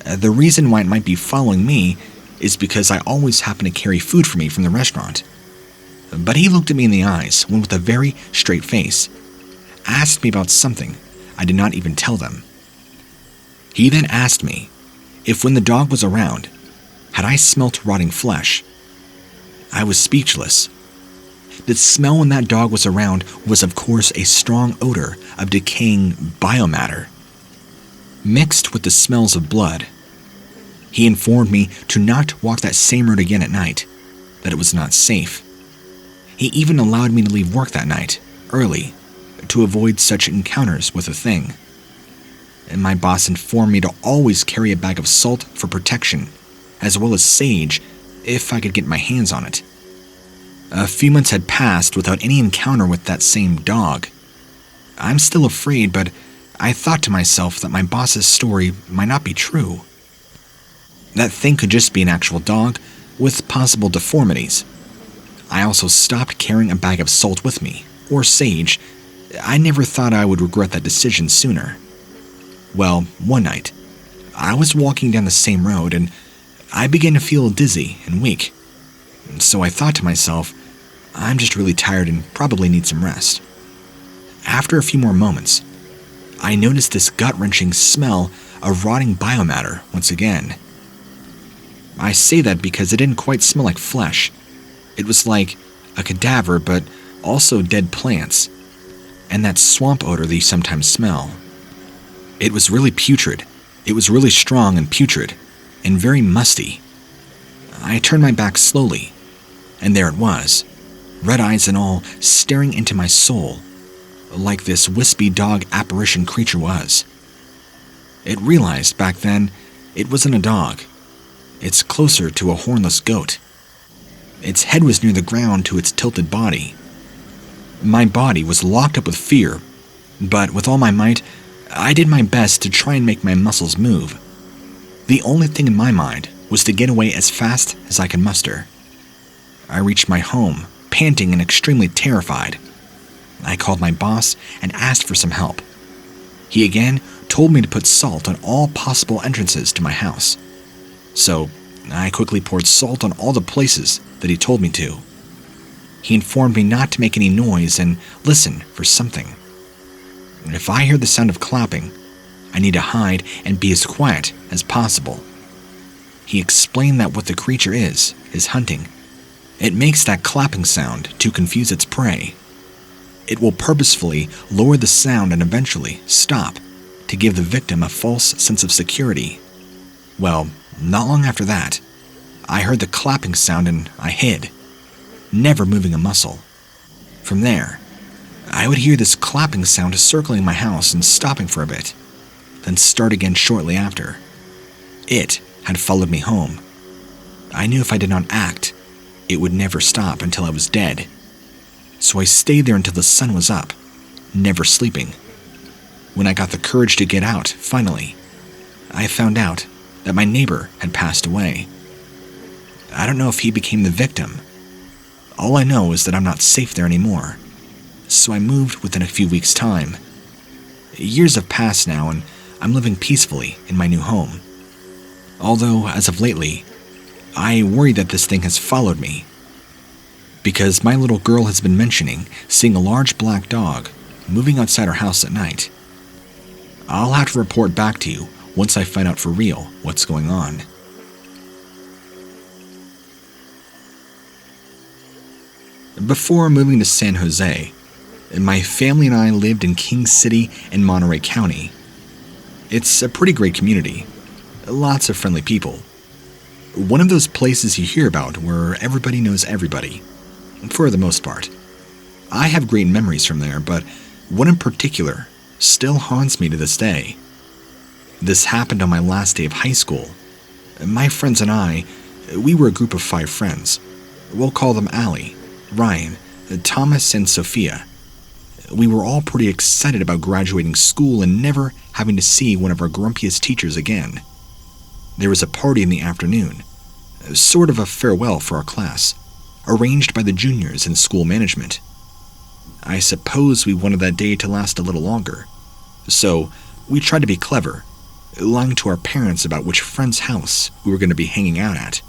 The reason why it might be following me is because I always happen to carry food for me from the restaurant. But he looked at me in the eyes, one with a very straight face, asked me about something I did not even tell them. He then asked me if when the dog was around, had I smelt rotting flesh. I was speechless. The smell when that dog was around was of course a strong odor of decaying biomatter, mixed with the smells of blood. He informed me to not walk that same road again at night, that it was not safe. He even allowed me to leave work that night, early, to avoid such encounters with the thing. And my boss informed me to always carry a bag of salt for protection, as well as sage if I could get my hands on it. A few months had passed without any encounter with that same dog. I'm still afraid, but I thought to myself that my boss's story might not be true. That thing could just be an actual dog with possible deformities. I also stopped carrying a bag of salt with me, or sage. I never thought I would regret that decision sooner. Well, one night, I was walking down the same road and I began to feel dizzy and weak. So I thought to myself, I'm just really tired and probably need some rest. After a few more moments, I noticed this gut-wrenching smell of rotting biomatter once again. I say that because it didn't quite smell like flesh. It was like a cadaver, but also dead plants, and that swamp odor that you sometimes smell. It was really putrid. It was really strong and putrid, and very musty. I turned my back slowly, and there it was, red eyes and all, staring into my soul, like this wispy dog apparition creature was. It realized back then it wasn't a dog. It's closer to a hornless goat. Its head was near the ground to its tilted body. My body was locked up with fear, but with all my might, I did my best to try and make my muscles move. The only thing in my mind was to get away as fast as I could muster. I reached my home, panting and extremely terrified. I called my boss and asked for some help. He again told me to put salt on all possible entrances to my house. So I quickly poured salt on all the places that he told me to. He informed me not to make any noise and listen for something. If I hear the sound of clapping, I need to hide and be as quiet as possible. He explained that what the creature is hunting. It makes that clapping sound to confuse its prey. It will purposefully lower the sound and eventually stop to give the victim a false sense of security. Well, not long after that, I heard the clapping sound and I hid, never moving a muscle. From there, I would hear this clapping sound circling my house and stopping for a bit, then start again shortly after. It had followed me home. I knew if I did not act, it would never stop until I was dead. So I stayed there until the sun was up, never sleeping. When I got the courage to get out, finally, I found out that my neighbor had passed away. I don't know if he became the victim. All I know is that I'm not safe there anymore. So I moved within a few weeks' time. Years have passed now, and I'm living peacefully in my new home. Although, as of lately, I worry that this thing has followed me. Because my little girl has been mentioning seeing a large black dog moving outside our house at night. I'll have to report back to you once I find out for real what's going on. Before moving to San Jose, my family and I lived in King City and Monterey County. It's a pretty great community. Lots of friendly people. One of those places you hear about where everybody knows everybody, for the most part. I have great memories from there, but one in particular still haunts me to this day. This happened on my last day of high school. My friends and I, we were a group of 5 friends. We'll call them Allie, Ryan, Thomas, and Sophia. We were all pretty excited about graduating school and never having to see one of our grumpiest teachers again. There was a party in the afternoon, sort of a farewell for our class, arranged by the juniors and school management. I suppose we wanted that day to last a little longer, so we tried to be clever, lying to our parents about which friend's house we were going to be hanging out at.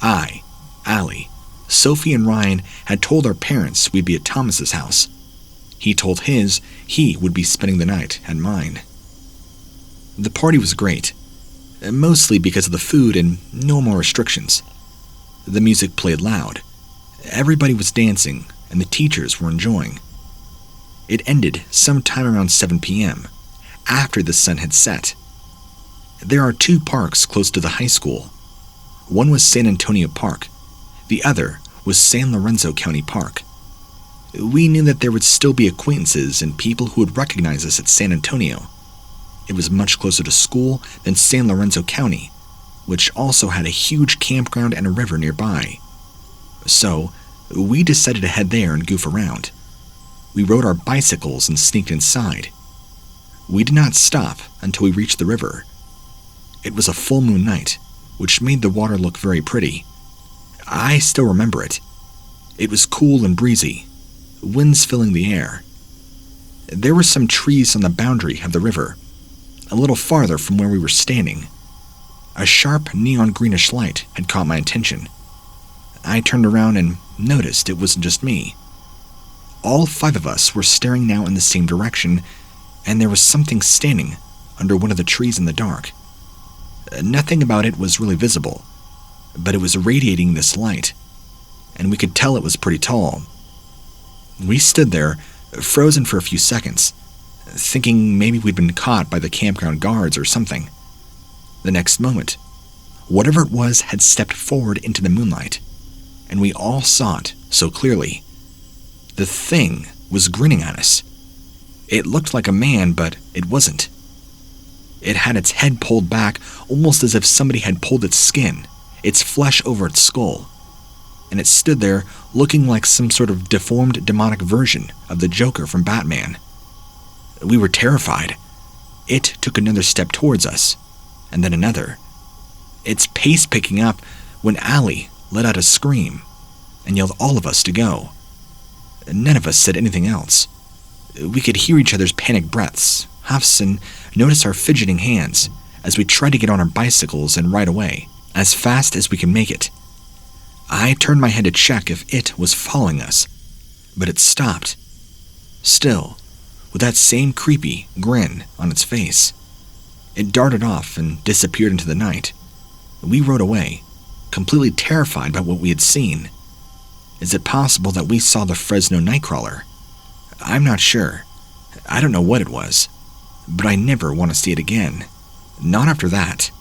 I, Allie, Sophie, and Ryan had told our parents we'd be at Thomas's house. He told his he would be spending the night at mine. The party was great, mostly because of the food and no more restrictions. The music played loud. Everybody was dancing, and the teachers were enjoying. It ended sometime around 7 p.m., after the sun had set. There are 2 parks close to the high school. One was San Antonio Park. The other was San Lorenzo County Park. We knew that there would still be acquaintances and people who would recognize us at San Antonio. It was much closer to school than San Lorenzo County, which also had a huge campground and a river nearby. So, we decided to head there and goof around. We rode our bicycles and sneaked inside. We did not stop until we reached the river. It was a full moon night, which made the water look very pretty. I still remember it. It was cool and breezy, winds filling the air. There were some trees on the boundary of the river, a little farther from where we were standing. A sharp neon greenish light had caught my attention. I turned around and noticed it wasn't just me. All 5 of us were staring now in the same direction, and there was something standing under one of the trees in the dark. Nothing about it was really visible, but it was radiating this light, and we could tell it was pretty tall. We stood there, frozen for a few seconds, thinking maybe we'd been caught by the campground guards or something. The next moment, whatever it was had stepped forward into the moonlight, and we all saw it so clearly. The thing was grinning at us. It looked like a man, but it wasn't. It had its head pulled back, almost as if somebody had pulled its skin, its flesh over its skull, and it stood there looking like some sort of deformed demonic version of the Joker from Batman. We were terrified. It took another step towards us, and then another. Its pace picking up when Allie let out a scream and yelled all of us to go. None of us said anything else. We could hear each other's panicked breaths, huffs, and notice our fidgeting hands as we tried to get on our bicycles and ride away, as fast as we could make it. I turned my head to check if it was following us, but it stopped. Still, with that same creepy grin on its face. It darted off and disappeared into the night. We rode away, completely terrified by what we had seen. Is it possible that we saw the Fresno Nightcrawler? I'm not sure. I don't know what it was, but I never want to see it again. Not after that.